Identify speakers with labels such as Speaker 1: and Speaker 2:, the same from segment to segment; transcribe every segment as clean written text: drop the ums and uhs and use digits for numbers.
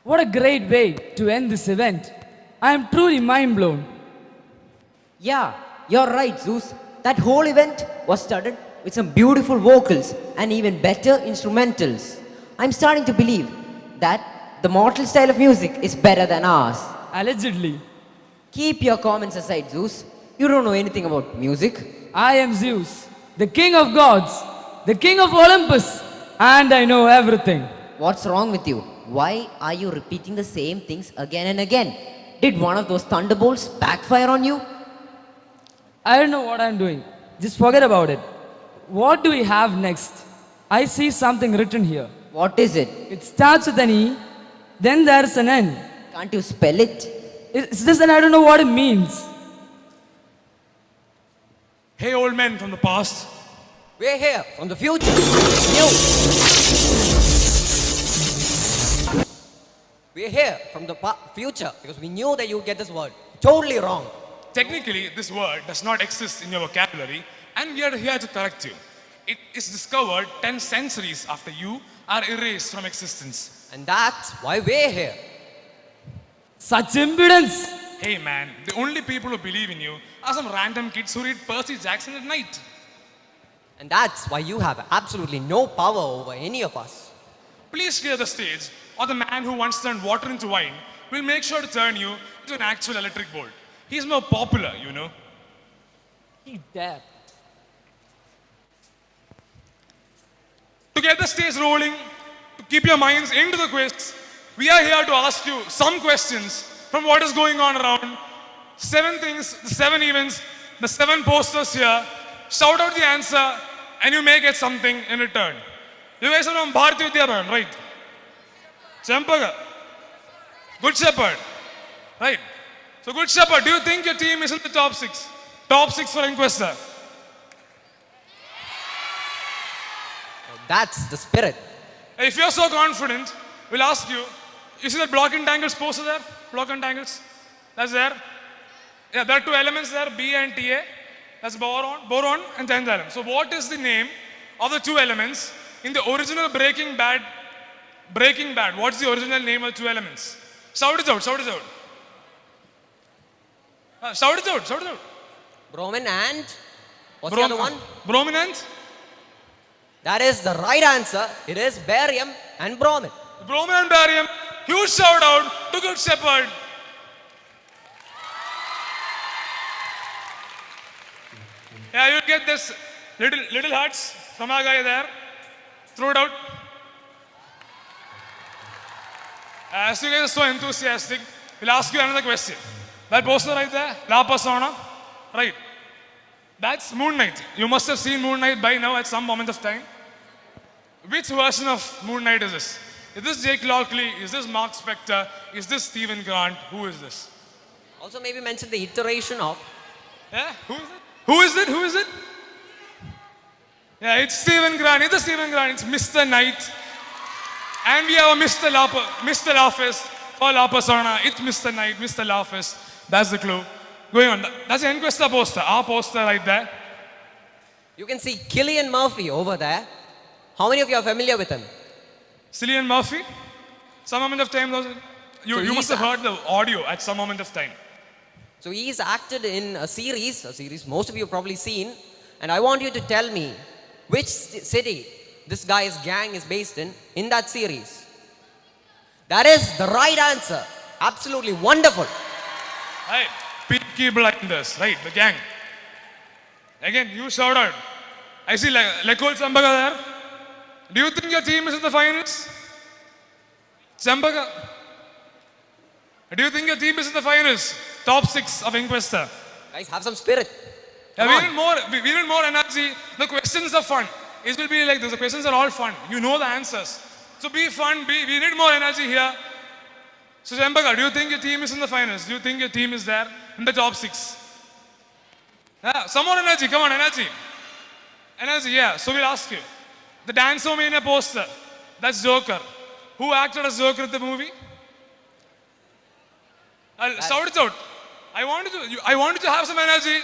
Speaker 1: What a great way to end this event. I am truly mind blown.
Speaker 2: Yeah, you're right, Zeus. That whole event was started with some beautiful vocals and even better instrumentals. I'm starting to believe that the mortal style of music is better than ours.
Speaker 1: Allegedly.
Speaker 2: Keep your comments aside, Zeus. You don't know anything about music.
Speaker 1: I am Zeus, the king of gods, the king of Olympus, and I know everything.
Speaker 2: What's wrong with you? Why are you repeating the same things again and again? Did one of those thunderbolts backfire on you?
Speaker 1: I don't know what I'm doing. Just forget about it. What do we have next? I see something written here.
Speaker 2: What is it?
Speaker 1: It starts with an E, then there's an N.
Speaker 2: Can't you spell it?
Speaker 1: It's just that I don't know what it means.
Speaker 3: Hey, old men from the past.
Speaker 2: We're here from the future. You. We're here from the future because we knew that you would get this word totally wrong.
Speaker 3: Technically, this word does not exist in your vocabulary, and we are here to correct you. It is discovered 10 centuries after you are erased from existence.
Speaker 2: And that's why we're here.
Speaker 1: Such impudence!
Speaker 3: Hey man, the only people who believe in you are some random kids who read Percy Jackson at night.
Speaker 2: And that's why you have absolutely no power over any of us.
Speaker 3: Please clear the stage, or the man who once turned water into wine will make sure to turn you into an actual electric bolt. He's more popular, you know.
Speaker 1: He dare.
Speaker 3: To get the stage rolling, to keep your minds into the quiz, we are here to ask you some questions from what is going on around. 7 things, the 7 events, the 7 posters here. Shout out the answer and you may get something in return. You guys are from Bharati Vidyabaran, right? Champaga. Good Shepherd. Right. So Good Shepherd, do you think your team is in the top 6? Top 6 for Enquesta.
Speaker 2: That's the spirit.
Speaker 3: If you're so confident, we'll ask you, you see that block and tangles poster there? Block and tangles? That's there. Yeah, there are 2 elements there, B and TA. That's boron and tantalum. So what is the name of the 2 elements in the original Breaking Bad? What's the original name of the 2 elements? Shout it out, shout it out. Shout it out, shout it out.
Speaker 2: Bromine and what's the other one?
Speaker 3: Bromine and?
Speaker 2: That is the right answer. It is barium and bromine.
Speaker 3: Bromine and barium. Huge shout out to Good Shepherd. Yeah, you get this little hearts from our guy there. Throw it out. As you guys are so enthusiastic, we'll ask you another question. That poster right there, La Persona, right? That's Moon Knight. You must have seen Moon Knight by now at some moment of time. Which version of Moon Knight is this? Is this Jake Lockley? Is this Mark Spector? Is this Stephen Grant? Who is this?
Speaker 2: Also maybe mention the iteration of.
Speaker 3: Yeah? Who is it? Who is it? Who is it? Yeah, it's Stephen Grant. It's Stephen Grant. It's Mr. Knight. And we have a Mr. Lafest for La Persona. It's Mr. Knight, Mr. Lafest. That's the clue. Going on. That's the Enquesta poster. Our poster right there.
Speaker 2: You can see Cillian Murphy over there. How many of you are familiar with him?
Speaker 3: Cillian Murphy. Some moment of time, you must have heard the audio at some moment of time.
Speaker 2: So he's acted in a series most of you have probably seen. And I want you to tell me which city this guy's gang is based in that series. That is the right answer. Absolutely wonderful.
Speaker 3: Right. Peaky Blinders, right? The gang. Again, you shout out. I see Lekol Chambaga there. Do you think your team is in the finals? Chambaga. Do you think your team is in the finals? Top 6 of Enquesta.
Speaker 2: Guys, have some spirit.
Speaker 3: Yeah, we need more energy. The questions are fun. It will be like this. The questions are all fun. You know the answers. So be fun. We need more energy here. So Chambaga, do you think your team is in the finals? Do you think your team is there in the top 6? Yeah, some more energy. Come on, energy. Energy, yeah. So we'll ask you. The Dancomania poster. That's Joker. Who acted as Joker in the movie? Shout it out. I want you to have some energy.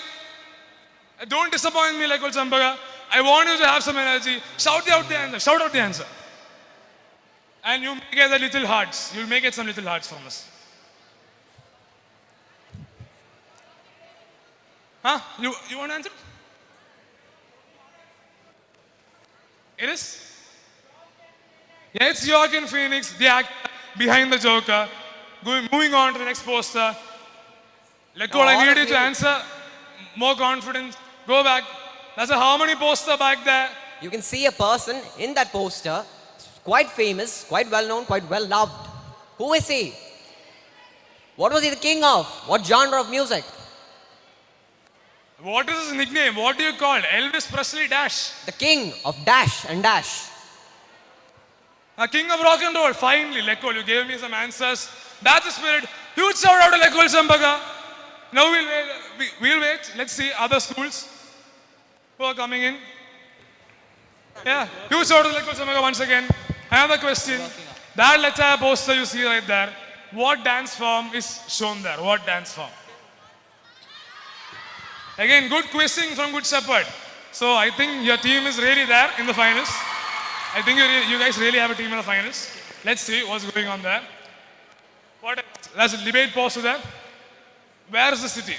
Speaker 3: Don't disappoint me like old Chambaga. I want you to have some energy. Shout out the answer. Shout out the answer. And you may get the little hearts. You'll make it some little hearts from us. Huh? You want to answer? It is? Yeah, it's Joaquin Phoenix, the actor behind the Joker. Moving on to the next poster. Let go.
Speaker 2: Now,
Speaker 3: I
Speaker 2: all
Speaker 3: need
Speaker 2: of
Speaker 3: you to
Speaker 2: you-
Speaker 3: answer. More confidence. Go back. That's a harmony poster back there.
Speaker 2: You can see a person in that poster, quite famous, quite well known, quite well loved. Who is he? What was he the king of? What genre of music?
Speaker 3: What is his nickname? What do you call Elvis Presley Dash?
Speaker 2: The king of Dash and Dash.
Speaker 3: A king of rock and roll. Finally, Lekol, you gave me some answers. That's the spirit. Huge shout out to Lekol Champaga. Now we'll wait. Let's see other schools who are coming in. Yeah, huge shout out to Lekol Champaga once again. Another question. That letter poster you see right there. What dance form is shown there? What dance form? Again, good quizzing from Good Shepherd. So I think your team is really there in the finals. I think you guys really have a team in the finals. Let's see what's going on there. What else? There's a debate poster there. Where is the city?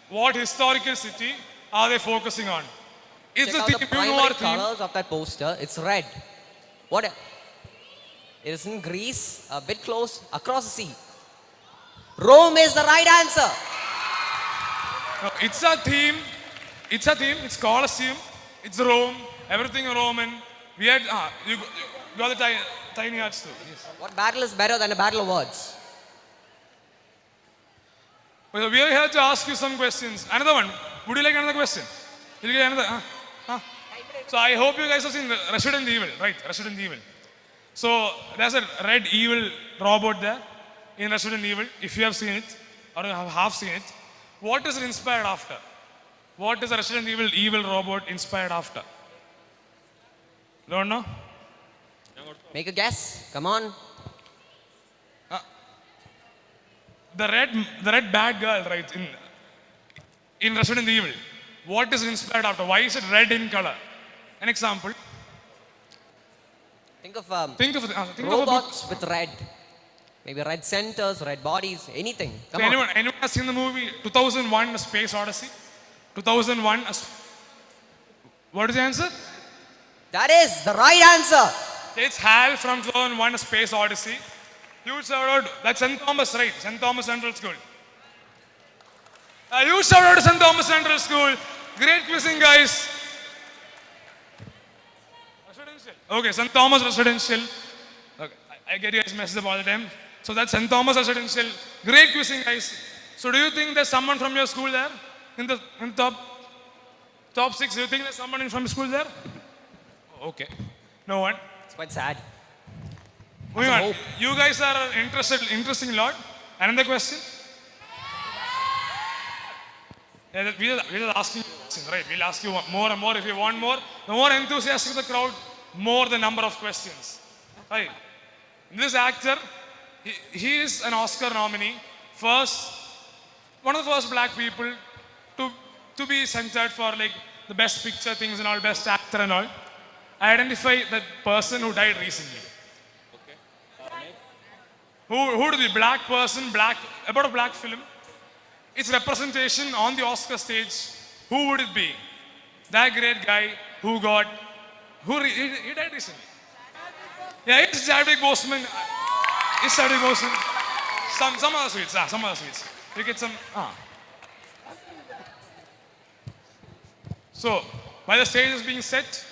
Speaker 3: What historical city are they focusing on? Is
Speaker 2: Check
Speaker 3: the
Speaker 2: out
Speaker 3: theme,
Speaker 2: the
Speaker 3: you know our
Speaker 2: primary
Speaker 3: theme.
Speaker 2: colors of that poster. It's red. What? It is in Greece, a bit close, across the sea. Rome is the right answer.
Speaker 3: No, it's a theme. It's a theme. It's Colosseum. It's Rome. Everything Roman. We had, you got the tiny hearts too. Yes.
Speaker 2: What battle is better than a battle of words?
Speaker 3: Well, we are here to ask you some questions. Another one. Would you like another question? You'll get another. So I hope you guys have seen Resident Evil, right? Resident Evil. So there's a red evil robot there in Resident Evil. If you have seen it or you have half seen it, what is it inspired after? What is a Resident evil robot inspired after? Don't know?
Speaker 2: Make a guess. Come on.
Speaker 3: The red bad girl, right? In Resident Evil. What is it inspired after? Why is it red in color? An example.
Speaker 2: Think of
Speaker 3: Think of a book.
Speaker 2: robots with red. Maybe red centers, red bodies, anything.
Speaker 3: So
Speaker 2: Come on.
Speaker 3: anyone has seen the movie 2001 A Space Odyssey? 2001 What is the answer?
Speaker 2: That is the right answer.
Speaker 3: It's Hal from 2001 A Space Odyssey. Huge shout out. That's St. Thomas, right? St. Thomas Central School. Huge shout out to St. Thomas Central School. Great quizzing, guys. Residential. Okay, St. Thomas Residential. Okay, I get you guys messed up all the time. So that's St. Thomas Residential. Great quizzing, guys. So do you think there's someone from your school there? In the top 6, do you think there's someone from your school there? Oh, okay. No one.
Speaker 2: It's quite sad.
Speaker 3: Moving
Speaker 2: As a
Speaker 3: on.
Speaker 2: hope.
Speaker 3: You guys are an interesting lot. Another question? Yeah, we'll ask you questions, right? We'll ask you more and more if you want more. The more enthusiastic the crowd, more the number of questions. Right? This actor, he is an Oscar nominee. One of the first black people to be centered for like the best picture things and all, best actor and all. Identify that person who died recently. Who would be black person, about a black film? Its representation on the Oscar stage. Who would it be? That great guy he died recently. Yeah, it's Chadwick Boseman. It's Chadwick Boseman. Some other sweets. We get some. So, while the stage is being set,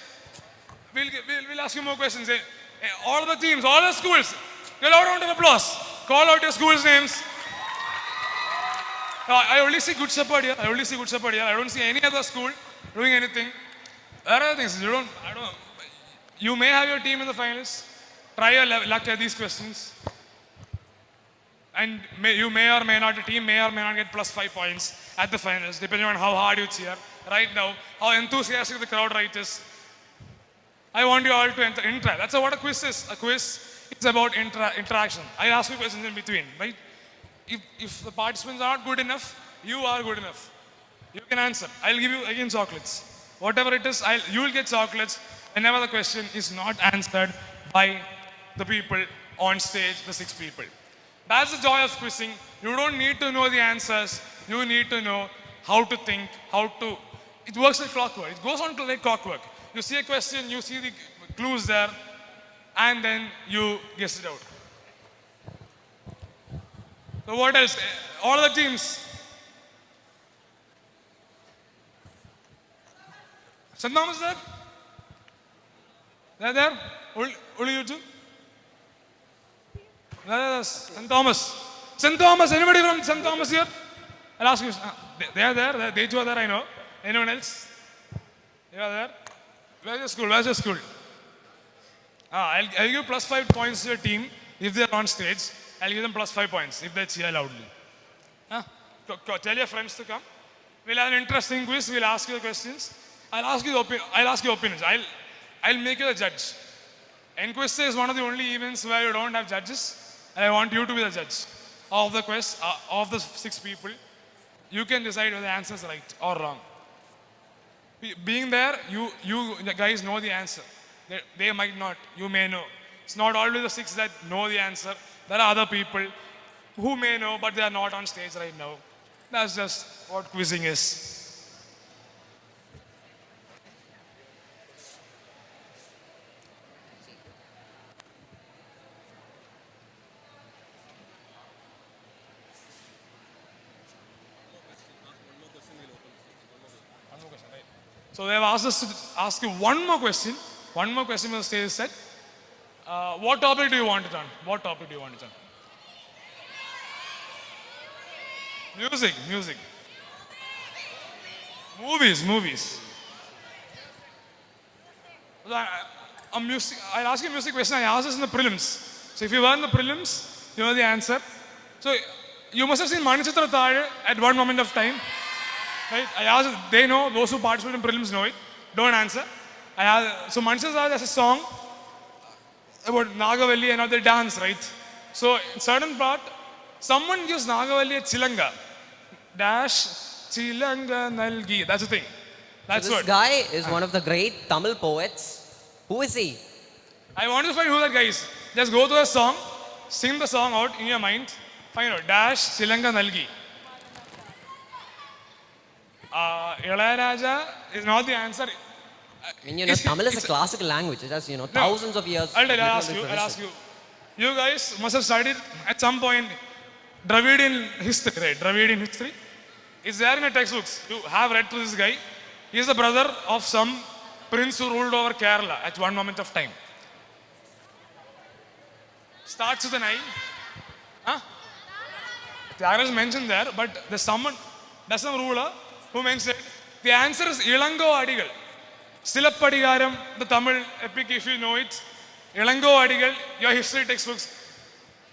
Speaker 3: we'll ask you more questions. All the teams, all the schools, get a round of applause. Call out your school's names. I only see Good Shepherd here. I don't see any other school doing anything. There are things you may have your team in the finals. Try your luck at these questions. And you may or may not, the team may or may not get +5 points at the finals, depending on how hard you cheer. Right now, how enthusiastic the crowd right is. I want you all to interact. That's what a quiz is. A quiz is about interaction. I ask you questions in between, right? If the participants are not good enough, you are good enough. You can answer. I'll give you again chocolates. Whatever it is, you will get chocolates whenever the question is not answered by the people on stage, the 6 people. That's the joy of quizzing. You don't need to know the answers. You need to know how to think, it works like clockwork. It goes on to like clockwork. You see a question, you see the clues there, and then you guess it out. So what else? All the teams. St. Thomas there? They're there? Only you two? Yes, St. Thomas. St. Thomas, anybody from St. Thomas here? I'll ask you. They are there. They two are there, I know. Anyone else? You are there? Where's your school? Where's your school? I'll give +5 points to your team if they're on stage. I'll give them +5 points if they cheer loudly. Tell your friends to come. We'll have an interesting quiz. We'll ask you the questions. I'll ask your opinions. I'll make you the judge. Enquesta is one of the only events where you don't have judges. And I want you to be the judge of the quest, of the 6 people. You can decide whether the answer is right or wrong. Being there, you guys know the answer. They might not. You may know. It's not always the 6 that know the answer. There are other people who may know, but they are not on stage right now. That's just what quizzing is. So they have asked us to ask you one more question. One more question on the stage is said. What topic do you want to turn? What topic do you want to turn? Music. Movies. I'll ask you a music question. I asked this in the prelims. So if you were in the prelims, you know the answer. So you must have seen Manichitra Thal at one moment of time. Right? I asked, they know, those who participate in prelims know it. Don't answer. So Manichitra Thal has a song about Nagavalli and how they dance, right? So in certain part, someone gives Nagavalli a chilanga. Dash chilanga nalgi. That's the thing. That's
Speaker 2: so this guy is one of the great Tamil poets. Who is he?
Speaker 3: I want to find who that guy is. Just go to the song, sing the song out in your mind, find out. Dash chilanga nalgi. Ilayaraja is not the answer.
Speaker 2: Tamil is a classical language. It has, thousands of years.
Speaker 3: I'll ask you. You guys must have studied at some point Dravidian history, right? Dravidian history. It's there in the textbooks. You have read through this guy. He is the brother of some prince who ruled over Kerala at one moment of time. Starts with an I. Tyagara is mentioned there, but there's some ruler who mentioned it. The answer is Ilango Adigal. Silappadigaram, the Tamil epic, if you know it. Ilango Adigal, your history textbooks.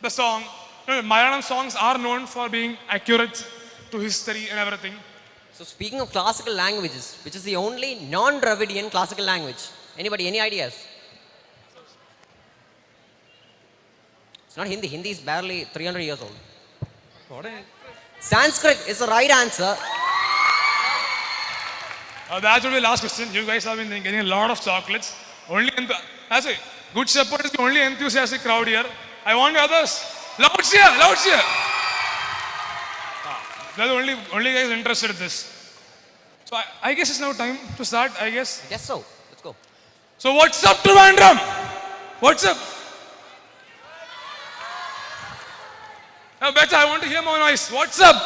Speaker 3: The song. Malayalam songs are known for being accurate to history and everything.
Speaker 2: So speaking of classical languages, which is the only non-Dravidian classical language? Anybody, any ideas? It's not Hindi. Hindi is barely 300 years old. Sanskrit is the right answer.
Speaker 3: That will be the last question. You guys have been getting a lot of chocolates. That's it. Good Shepherd is the only enthusiastic crowd here. I want the others. Loud cheer. They're the only guys interested in this. So I guess it's now time to start, I guess.
Speaker 2: Yes, so. Let's go.
Speaker 3: So what's up, Trivandrum? What's up? Now, Betcha, I want to hear more noise. What's up?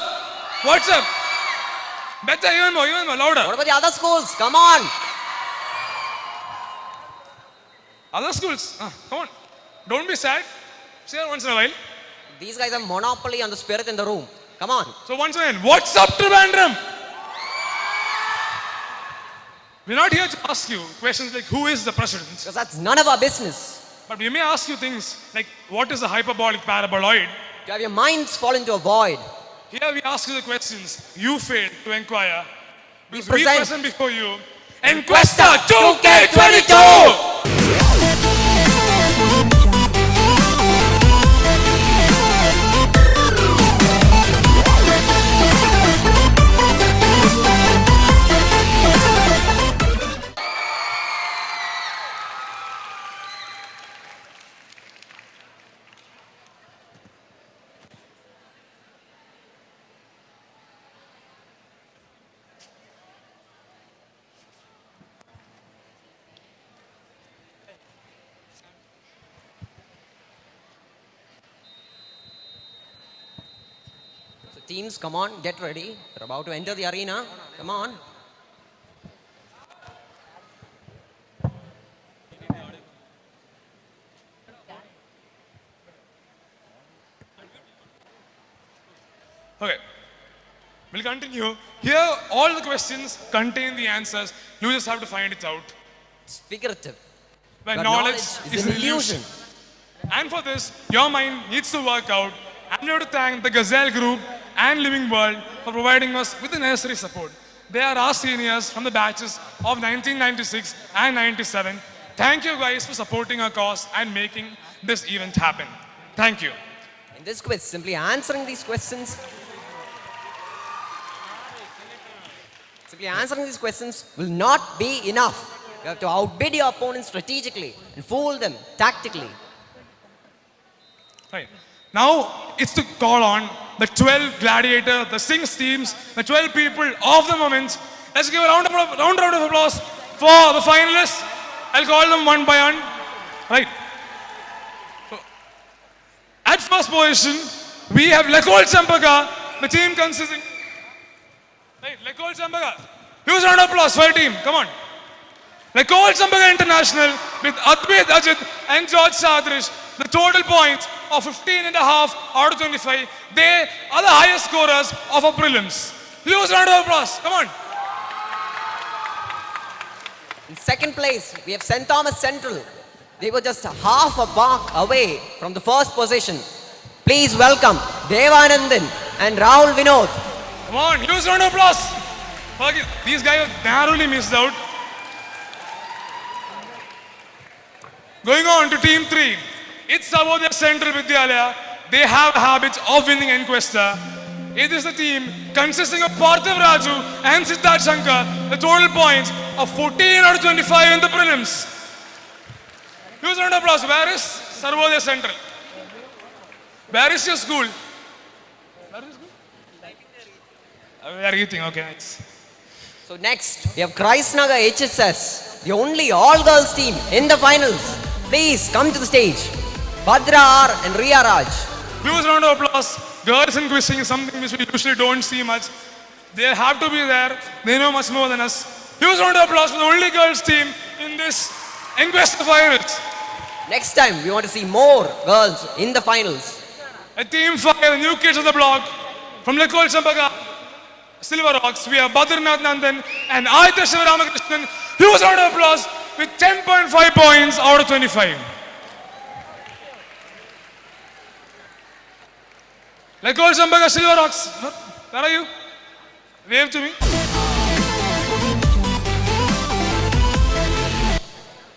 Speaker 3: Betcha, even more, louder.
Speaker 2: What about the other schools? Come on.
Speaker 3: Other schools? Come on. Don't be sad. Say it once in a while.
Speaker 2: These guys have monopoly on the spirit in the room. Come on.
Speaker 3: So once again, what's up, Trivandrum? We're not here to ask you questions like who is the president.
Speaker 2: Because that's none of our business.
Speaker 3: But we may ask you things like what is a hyperbolic paraboloid?
Speaker 2: You have your minds fall into a void.
Speaker 3: Here we ask you the questions you failed to inquire. Because we
Speaker 2: present
Speaker 3: present before you Enquesta 2K22!
Speaker 2: Teams, come on, get ready. You're about to enter the arena. Come on.
Speaker 3: Okay. We'll continue. Here, all the questions contain the answers. You just have to find it out.
Speaker 2: It's figurative.
Speaker 3: But
Speaker 2: But
Speaker 3: knowledge
Speaker 2: knowledge
Speaker 3: is an illusion. And for this, your mind needs to work out. I'm here to thank the Gazelle Group and Living World for providing us with the necessary support. They are our seniors from the batches of 1996 and 97. Thank you guys for supporting our cause and making this event happen. Thank you.
Speaker 2: In this quiz, simply answering these questions. Simply answering these questions will not be enough. You have to outbid your opponent strategically and fool them tactically.
Speaker 3: Right. Now it's to call on the 12 gladiator, the 6 teams, the 12 people of the moment. Let's give a round of applause for the finalists. I'll call them one by one. Right. So, at first position, we have Lekol Champaka, the team consisting. Right, Lekol Champaka. Huge round of applause for your team. Come on. Lekol Champaka International with Advait Ajit and George Sadrish. The total points of 15.5 out of 25. They are the highest scorers of our prelims. Huge round of applause. Come on.
Speaker 2: In second place, we have St. Thomas Central. They were just half a mark away from the first position. Please welcome Devanandan and Rahul Vinod.
Speaker 3: Come on, huge round of applause. These guys have narrowly missed out. Going on to team 3. It's Savodaya Central Vidyalaya. They have a habit of winning Enquesta. It is the team consisting of Parthiv Raju and Siddharth Shankar. The total points of 14 out of 25 in the prelims. Huge round of applause. Where is Sarvodaya Central? Where is your school? Where is your school? We are eating, okay, nice.
Speaker 2: So next, we have Christnagar HSS, the only all-girls team in the finals. Please come to the stage. Bhadra R and Riya Raj.
Speaker 3: Huge round of applause. Girls in quizzing is something which we usually don't see much. They have to be there. They know much more than us. Huge round of applause for the only girls team in this Enquesta finals.
Speaker 2: Next time, we want to see more girls in the finals.
Speaker 3: At team 5, the new kids of the block, from Lekol Champaka, Silver Rocks, we have Badrinath Nandan and Aditya Shivaramakrishnan. Huge round of applause with 10.5 points out of 25. Lekol Champaka, Silver Rocks. Where are you? Wave to me.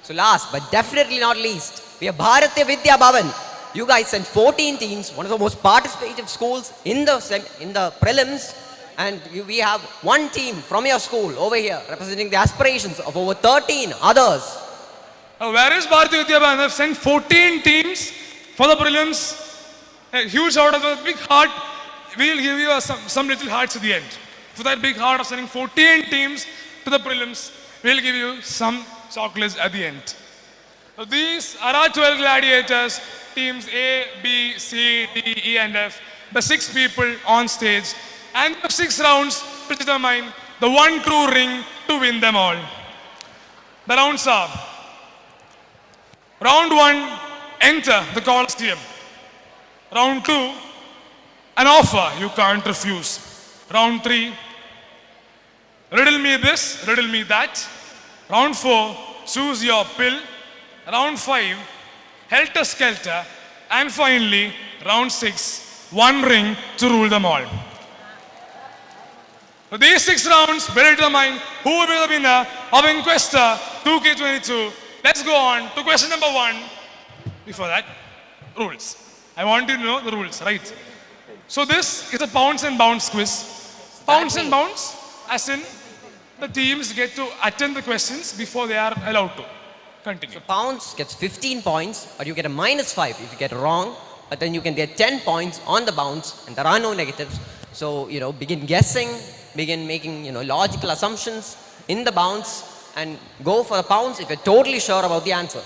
Speaker 2: So last but definitely not least, we have Bharatiya Vidya Bhavan. You guys sent 14 teams, one of the most participative schools in the prelims. And we have one team from your school over here representing the aspirations of over 13 others.
Speaker 3: Where is Bharatiya Vidya Bhavan? They've sent 14 teams for the prelims. A huge shout out of a big heart. We'll give you some little hearts at the end. For that big heart of sending 14 teams to the prelims, we'll give you some chocolates at the end. So these are our 12 gladiators, teams A, B, C, D, E, and F. The 6 people on stage. And the 6 rounds to determine the one true ring to win them all. The rounds are: round 1, enter the Colosseum. Round 2, an offer you can't refuse. Round 3, riddle me this, riddle me that. Round 4, choose your pill. Round 5, helter skelter. And finally, round 6, one ring to rule them all. So these 6 rounds will determine who will be the winner of Enquesta 2K22. Let's go on to question number 1. Before that, rules. I want you to know the rules, right? So this is a pounds and bounds quiz. Pounds and bounds, as in the teams get to attend the questions before they are allowed to. Continue.
Speaker 2: So Pounds gets 15 points, or you get a -5 if you get it wrong, but then you can get 10 points on the bounce, and there are no negatives. So, begin guessing, begin making, logical assumptions in the bounce, and go for the pounds if you're totally sure about the answer.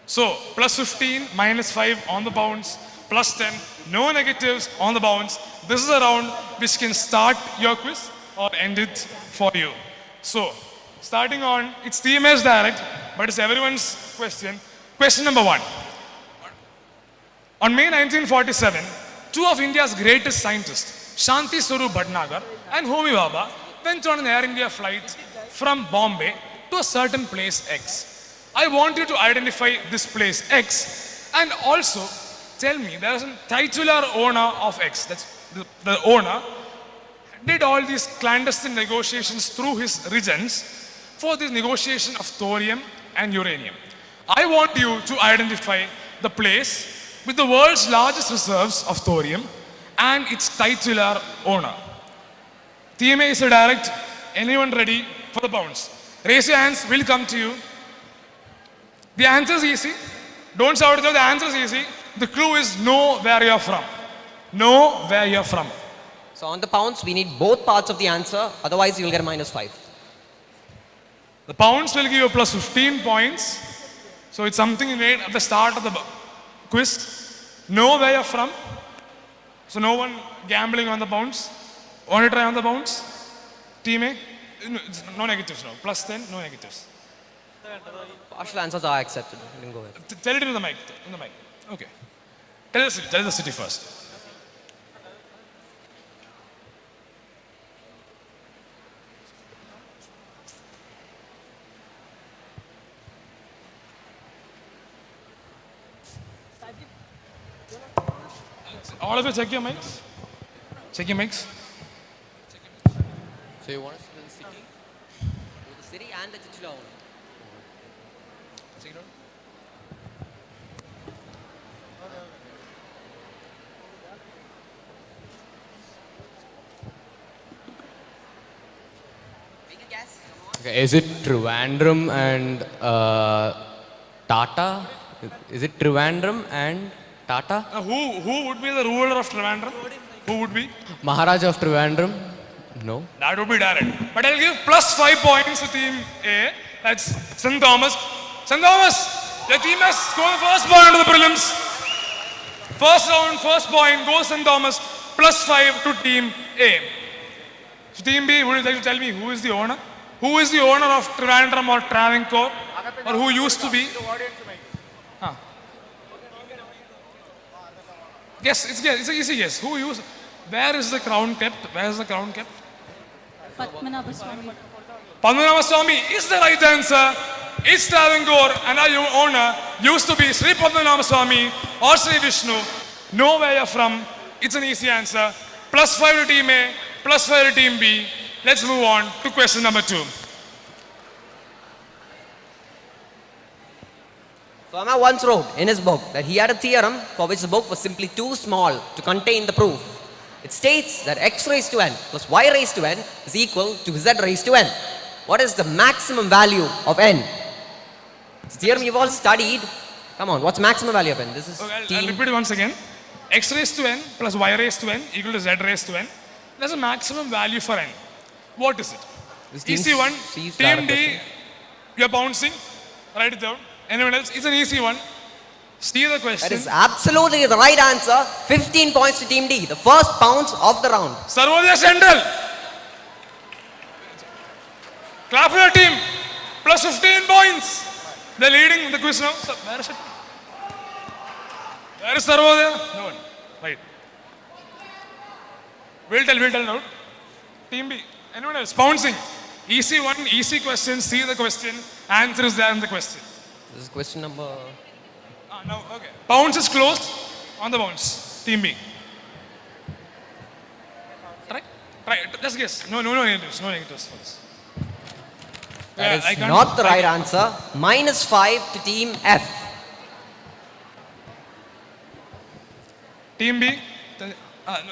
Speaker 3: So, plus 15, -5 on the bounds, plus 10, no negatives on the bounce. This is a round which can start your quiz or end it for you. So, starting on, it's Team A's direct, but it's everyone's question. Question number 1. On May 1947, two of India's greatest scientists, Shanti Swarup Bhatnagar and Homi Bhabha, went on an Air India flight from Bombay to a certain place X. I want you to identify this place X and also tell me there is a titular owner of X. That's the owner did all these clandestine negotiations through his regents for the negotiation of thorium and uranium. I want you to identify the place with the world's largest reserves of thorium and its titular owner. Team A is a direct. Anyone ready for the bounce? Raise your hands, we'll come to you. The answer is easy. Don't shout it out, the answer is easy. The clue is know where you're from. Know where you're from.
Speaker 2: So on the bounce, we need both parts of the answer, otherwise you'll get a -5.
Speaker 3: The pounds will give you plus 15 points. So it's something you made at the start of the quiz. Know where you're from. So no one gambling on the bounce. Want to try on the bounce? Team A? No negatives now. Plus 10, no negatives.
Speaker 2: Partial answers are accepted. You can go ahead.
Speaker 3: Tell it in the mic. In the mic. Okay. Tell the city first. All of you check your mics. Check your mics.
Speaker 2: So you want us to do the city? Do the city and the titular owner.
Speaker 3: Check it out.
Speaker 2: Take a guess.
Speaker 4: Okay, is it Trivandrum and Tata? Is it Trivandrum and Tata?
Speaker 3: Who would be the ruler of Trivandrum? Who would be?
Speaker 4: Maharaja of Trivandrum? No.
Speaker 3: That would be direct. But I'll give plus 5 points to team A. That's St. Thomas. St. Thomas, your team has scored the first point into the prelims. First round, first point, goes St. Thomas. Plus 5 to team A. So team B, would you like to tell me who is the owner? Who is the owner of Trivandrum or Travancore? Or who used to be? Huh. Yes, it's an easy guess. Who used? Where is the crown kept? Where is the crown kept?
Speaker 5: Padmanabha Swami.
Speaker 3: Padmanabha Swami is the right answer. It's Travancore and our owner used to be Sri Padmanabha Swami or Sri Vishnu. Know where you're from. It's an easy answer. Plus 5 to team A, plus 5 to team B. Let's move on to question number 2.
Speaker 2: Swami once wrote in his book that he had a theorem for which the book was simply too small to contain the proof. It states that x raised to n plus y raised to n is equal to z raised to n. What is the maximum value of n? It's a theorem you've all studied. Come on, what's maximum value of n? This is
Speaker 3: Okay, I'll
Speaker 2: team.
Speaker 3: repeat it once again. X raised to n plus y raised to n equal to z raised to n. There's a maximum value for n. What is it?
Speaker 2: This team
Speaker 3: Easy one.
Speaker 2: sees
Speaker 3: Team
Speaker 2: that
Speaker 3: D, you're bouncing. Write it down. Anyone else? It's an easy one. See the
Speaker 2: That
Speaker 3: question.
Speaker 2: is absolutely the right answer. 15 points to team D. The first bounce of the round.
Speaker 3: Sarvodaya Central. Clap for your team. Plus 15 points. They're leading the quiz now. Where is it? Where is Sarvodaya? No one. Right. We'll tell now. Team B. Anyone else? Bouncing. Easy one, easy question. See the question. Answer is there in the question.
Speaker 2: This is question number.
Speaker 3: Now, okay. Bounce is closed. On the bounce. Team B. Try. Just guess. No negatives. No negatives for this.
Speaker 2: That is
Speaker 3: I can't-
Speaker 2: not the right answer. -5 to team F.
Speaker 3: Team B.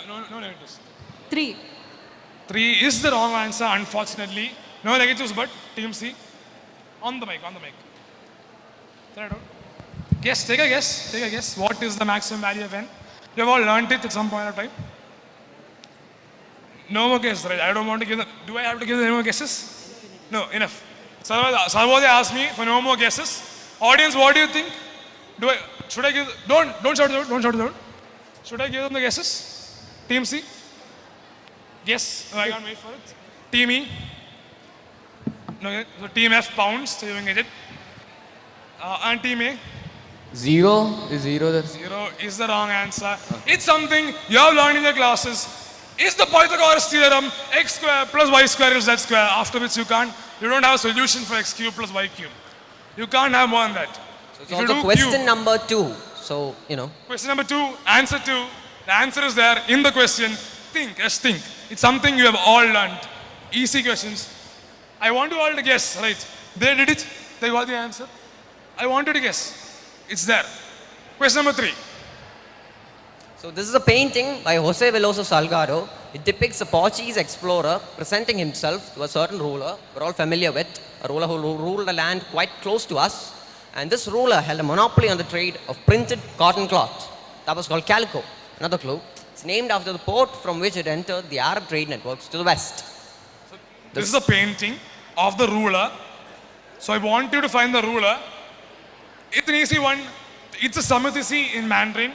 Speaker 3: No negatives.
Speaker 5: 3.
Speaker 3: 3 is the wrong answer, unfortunately. No negatives, but team C. On the mic. Try it out. Guess, take a guess. What is the maximum value of n? You have all learned it at some point of time. No more guesses, right? I don't want to give them. Do I have to give them any more guesses? No, enough. Sarvodaya asked me for no more guesses. Audience, what do you think? Should I give? Don't shout it out. Should I give them the guesses? Team C? Yes. No, I can't wait for it. Team E? No, so Team F pounds, so you can get it. And Team A?
Speaker 4: 0 is 0 there.
Speaker 3: 0 is the wrong answer. It's something you have learned in your classes. It's the Pythagoras theorem, x square plus y square is z square, after which you don't have a solution for x cube plus y cube. You can't have more than that.
Speaker 2: So it's
Speaker 3: If you
Speaker 2: also
Speaker 3: do
Speaker 2: question
Speaker 3: cube-
Speaker 2: number 2. So,
Speaker 3: Question number 2, answer 2. The answer is there in the question. Think, just think. It's something you have all learned. Easy questions. I want you all to guess, right? They did it. They got the answer. I want you to guess. It's there. Question number 3.
Speaker 2: So this is a painting by Jose Veloso Salgado. It depicts a Portuguese explorer presenting himself to a certain ruler we're all familiar with, a ruler who ruled a land quite close to us. And this ruler held a monopoly on the trade of printed cotton cloth. That was called calico. Another clue. It's named after the port from which it entered the Arab trade networks to the west.
Speaker 3: This is a painting of the ruler. So I want you to find the ruler. It's an easy one. It's a Samitisi in Mandarin.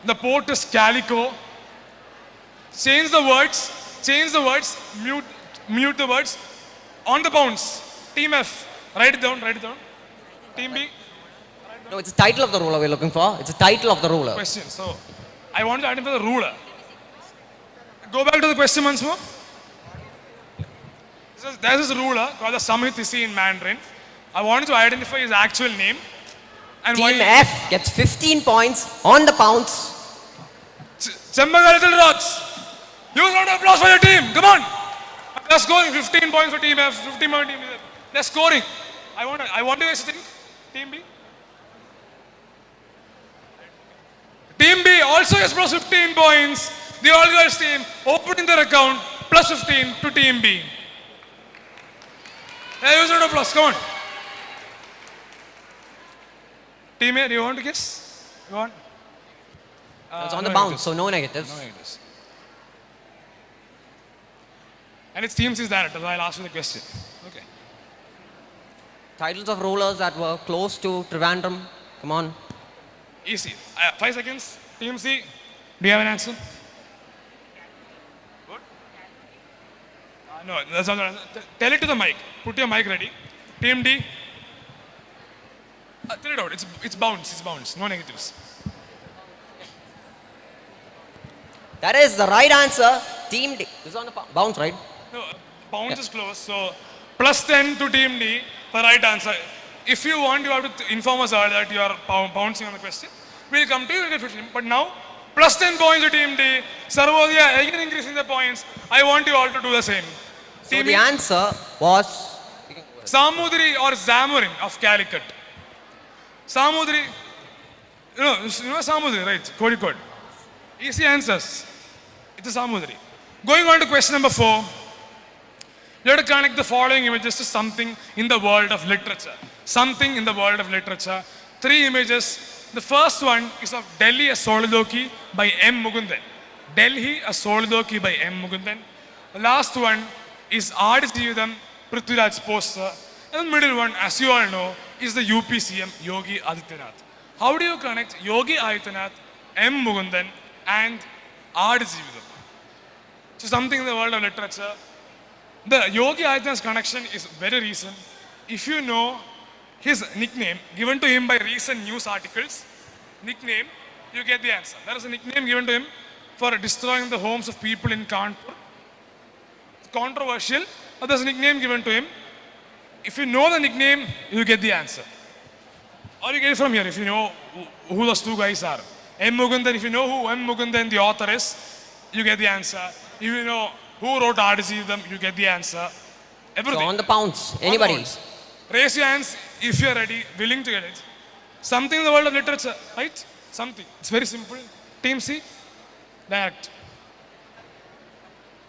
Speaker 3: The port is calico. Change the words, mute the words. On the bounce. Team F. Write it down. Team B.
Speaker 2: No, it's the title of the ruler we're looking for. It's the title of the ruler.
Speaker 3: Question. So I want to identify the ruler. Go back to the question once more. There's this ruler called the Samitisi in Mandarin. I want you to identify his actual name. And
Speaker 2: Team
Speaker 3: why.
Speaker 2: F gets 15 points on the pounce.
Speaker 3: Chembaga Little Rocks. Use round of applause for your team. Come on. They're scoring 15 points for Team F, 15 points for Team F. They're scoring. I want you guys to think. Team B. Team B also has plus 15 points. The all girls team opening their account plus 15 to Team B. Hey, use round of applause. Come on. Team A, do you want to guess? Go on.
Speaker 2: It's on the
Speaker 3: no
Speaker 2: bounce,
Speaker 3: negatives.
Speaker 2: so no negatives.
Speaker 3: No negatives. And it's Team C's director, so I'll ask you the question. Okay.
Speaker 2: Titles of rulers that were close to Trivandrum. Come on.
Speaker 3: Easy. 5 seconds. Team C, do you have an answer? What? No, that's not the answer. Tell it to the mic. Put your mic ready. Team D. Tell it out. It's bounce. No negatives.
Speaker 2: That is the right answer. Team D. This is on the bounce, right?
Speaker 3: No, bounce is close. So plus 10 to Team D for right answer. If you want, you have to inform us all that you are bouncing on the question. We'll come to you, you'll get 15. But now, plus 10 points to Team D. Sarvodaya again increasing the points. I want you all to do the same.
Speaker 2: So
Speaker 3: Team
Speaker 2: the
Speaker 3: E,
Speaker 2: answer was
Speaker 3: Samudri or Zamorin of Calicut. Samudri, you know Samudri, right? Kozhikode. Easy answers. It's a Samudri. Going on to question number 4. You have to connect the following images to something in the world of literature. Something in the world of literature. 3 images. The first one is of Delhi, a soliloquy by M. Mukundan. Delhi, a soliloquy by M. Mukundan. The last one is Aad Jeevitham, Prithviraj's poster. And the middle one, as you all know, is the UP CM, Yogi Adityanath. How do you connect Yogi Adityanath, M. Mukundan, and Aad Jeevitham? So something in the world of literature. The Yogi Adityanath's connection is very recent. If you know his nickname given to him by recent news articles, nickname, you get the answer. There is a nickname given to him for destroying the homes of people in Kanpur. It's controversial, but there's a nickname given to him. If you know the nickname, you get the answer. Or you get it from here if you know who those 2 guys are. M. Mukundan, if you know who M. Mukundan, the author is, you get the answer. If you know who wrote Aad Jeevitham, you get the answer.
Speaker 2: so
Speaker 3: Everything.
Speaker 2: on the bounce. Anybody?
Speaker 3: Raise your hands if you're ready, willing to get it. Something in the world of literature, right? Something. It's very simple. Team C, direct.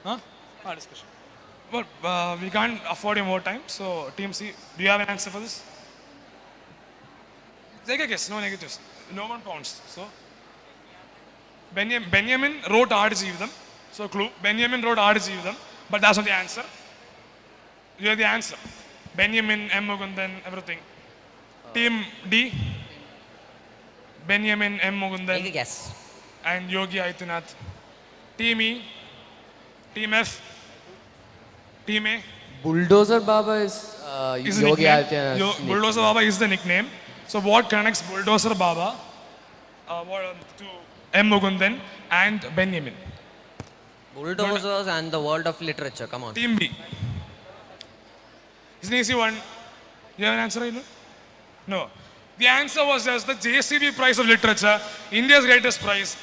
Speaker 3: Huh? Discussion. Well, we can't afford you more time. So, Team C, do you have an answer for this? Take a guess. No negatives. No one counts. So, Benjamin wrote Aad Jeevitham. So, clue. Benjamin wrote Aad Jeevitham. But that's not the answer. You have the answer. Benjamin, M. Mukundan, everything. Team D. Benjamin, M.
Speaker 2: Take a
Speaker 3: Mukundan.
Speaker 2: guess.
Speaker 3: and Yogi Adityanath. Team E, Team F, Team A.
Speaker 4: Bulldozer Baba is
Speaker 3: Is the
Speaker 4: Yogi
Speaker 3: nickname.
Speaker 4: Adityanath's nickname.
Speaker 3: Bulldozer Baba is the nickname. So what connects Bulldozer Baba to M. Mukundan and Benjamin?
Speaker 2: Bulldozers and the world of literature. Come on.
Speaker 3: Team B. It's an easy one. You have an answer, Renu? No. The answer was just the JCB Prize of Literature, India's greatest prize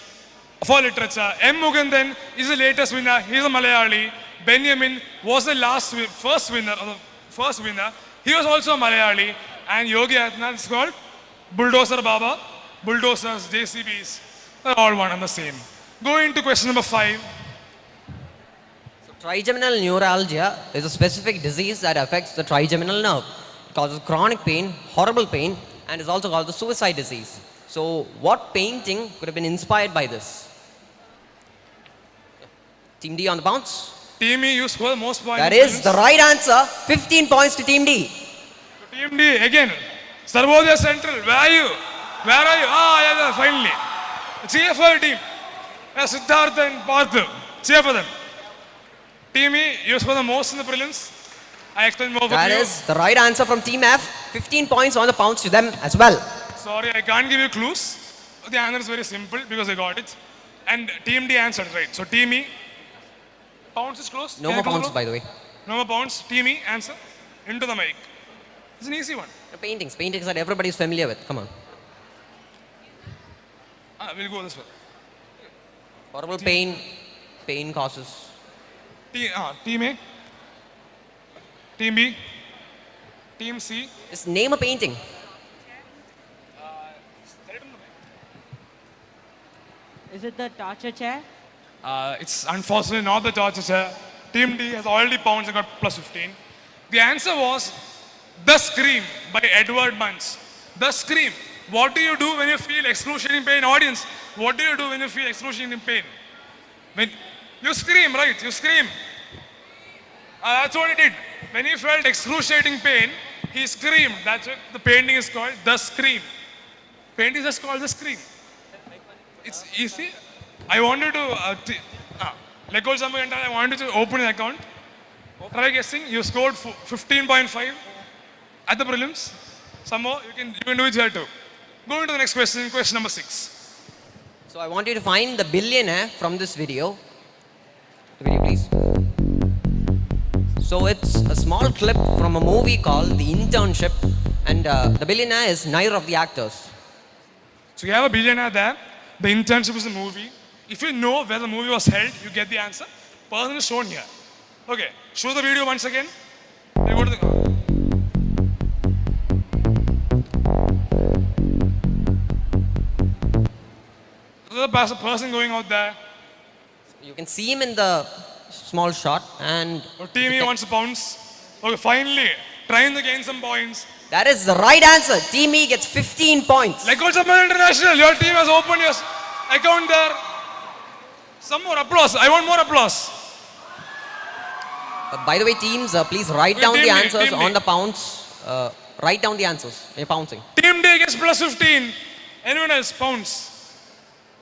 Speaker 3: for literature. M. Mukundan is the latest winner. He is a Malayali. Benjamin was the first winner. He was also a Malayali. And Yogi Adityanath is called Bulldozer Baba. Bulldozers, JCBs, they're all one and the same. Going to question number 5.
Speaker 2: Trigeminal neuralgia is a specific disease that affects the trigeminal nerve. It causes chronic pain, horrible pain, and is also called the suicide disease. So, what painting could have been inspired by this? Team D on the bounce.
Speaker 3: Team E, you score the most points.
Speaker 2: That is the right answer. 15 points to Team D.
Speaker 3: Team D, again. Sarvodaya Central, where are you? Where are you? Yeah, finally. Cheer for the team. Siddharth and Parthu. Cheer for them. Team E, you score the most in the prelims. I expect more from
Speaker 2: That
Speaker 3: you.
Speaker 2: is the right answer from Team F. 15 points on the pounce to them as well.
Speaker 3: Sorry, I can't give you clues. The answer is very simple because I got it. And Team D answered right. So Team E, pounce is close.
Speaker 2: No
Speaker 3: Can I
Speaker 2: more
Speaker 3: come
Speaker 2: pounces,
Speaker 3: along?
Speaker 2: by the way.
Speaker 3: No more pounce. Team E, answer. Into the mic. It's an easy one.
Speaker 2: Paintings that everybody is familiar with. Come on.
Speaker 3: We'll go this way.
Speaker 2: Horrible pain causes.
Speaker 3: Team A, Team B, Team C.
Speaker 2: Just name a painting.
Speaker 5: Is it the torture chair?
Speaker 3: It's unfortunately not the torture chair. Team D has already pounced and got plus 15. The answer was The Scream by Edward Munch. The Scream. What do you do when you feel excruciating pain? Audience, what do you do when you feel excruciating pain? When you scream, right? You scream. That's what he did. When he felt excruciating pain, he screamed. That's what the painting is called, The Scream. Painting is just called The Scream. It's easy. I wanted to, I wanted to open an account. Try guessing. You scored 15.5 at the prelims. Some more, you can do it here too. Go into the next question, question number 6.
Speaker 2: So I want you to find the billionaire from this video. The video, please. So it's a small clip from a movie called The Internship, and the billionaire is neither of the actors.
Speaker 3: So you have a billionaire there. The Internship is the movie. If you know where the movie was held, you get the answer. Person is shown here. Okay, show the video once again. We go to the. There's a person going out there.
Speaker 2: You can see him in the small shot, and
Speaker 3: Team E wants to pounce. Okay, finally, trying to gain some points.
Speaker 2: that is the right answer. Team E gets 15 points.
Speaker 3: Like also International, your team has opened your account there. Some more applause. I want more applause.
Speaker 2: By the way, teams, please write
Speaker 3: Okay,
Speaker 2: down
Speaker 3: Team
Speaker 2: the
Speaker 3: D,
Speaker 2: answers
Speaker 3: Team D.
Speaker 2: on the pounce. Write down the answers when you're pouncing.
Speaker 3: Team D gets plus 15. Anyone else? Pounce.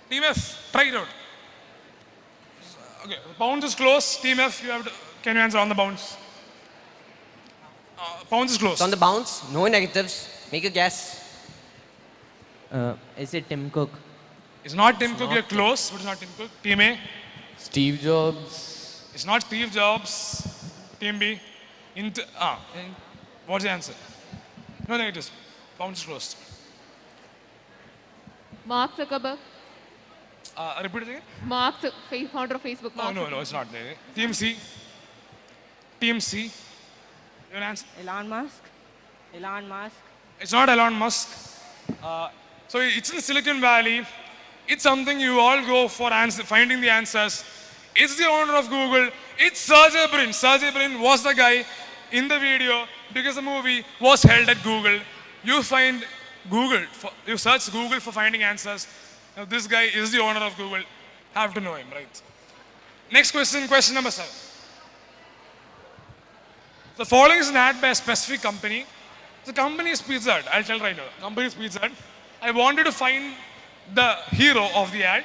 Speaker 3: Team F, try it out. Okay, the bounce is close. Team F, can you answer on the bounce? Bounce is close.
Speaker 2: It's on the bounce, no negatives. Make a guess.
Speaker 6: Is it Tim Cook?
Speaker 3: It's not Tim Cook, you're close, but it's not Tim Cook. Team A,
Speaker 4: Steve Jobs.
Speaker 3: it's not Steve Jobs. Team B, what's the answer? No negatives. Bounce is closed.
Speaker 7: Mark Zuckerberg.
Speaker 3: Repeat it again.
Speaker 7: Founder of Facebook. Mark
Speaker 3: No, it's not there. Team C. Team C. You have an answer?
Speaker 5: Elon Musk? Elon Musk?
Speaker 3: It's not Elon Musk. So it's in Silicon Valley. It's something you all go for finding the answers. It's the owner of Google. It's Sergey Brin. Sergey Brin was the guy in the video because the movie was held at Google. You find Google, you search Google for finding answers. Now this guy is the owner of Google. Have to know him, right? Next question, question number 7. The following is an ad by a specific company. The company is Pizza Hut. I'll tell right now. Company is Pizza Hut. I wanted to find the hero of the ad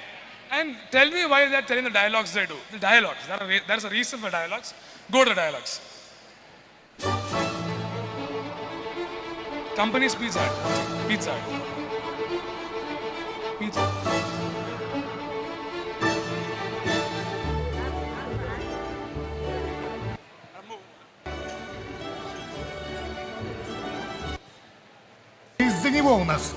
Speaker 3: And tell me why they're telling the dialogues they do. The dialogues. There's a reason for dialogues. Go to the dialogues. Company's Pizza Hut. Pizza Hut. Pizza.
Speaker 6: Из-за него у нас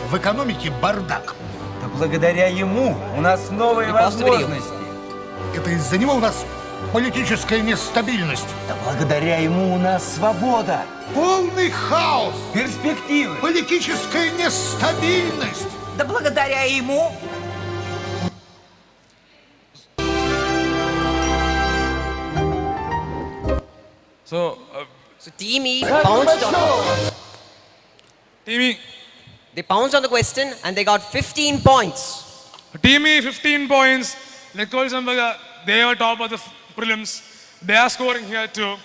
Speaker 6: в экономике бардак.
Speaker 8: Да благодаря ему у нас новые
Speaker 2: Because of you.
Speaker 8: возможности.
Speaker 6: Это из-за него у нас политическая нестабильность.
Speaker 8: Да благодаря ему у нас свобода,
Speaker 6: Полный хаос.
Speaker 8: перспективы.
Speaker 6: Политическая нестабильность.
Speaker 8: Да благодаря ему.
Speaker 3: So,
Speaker 2: So Team E pounced on,
Speaker 3: Team
Speaker 2: they pounced on the question and they got 15 points.
Speaker 3: Team E 15 points. Luxembourg, they were top of the prelims. They are scoring here too.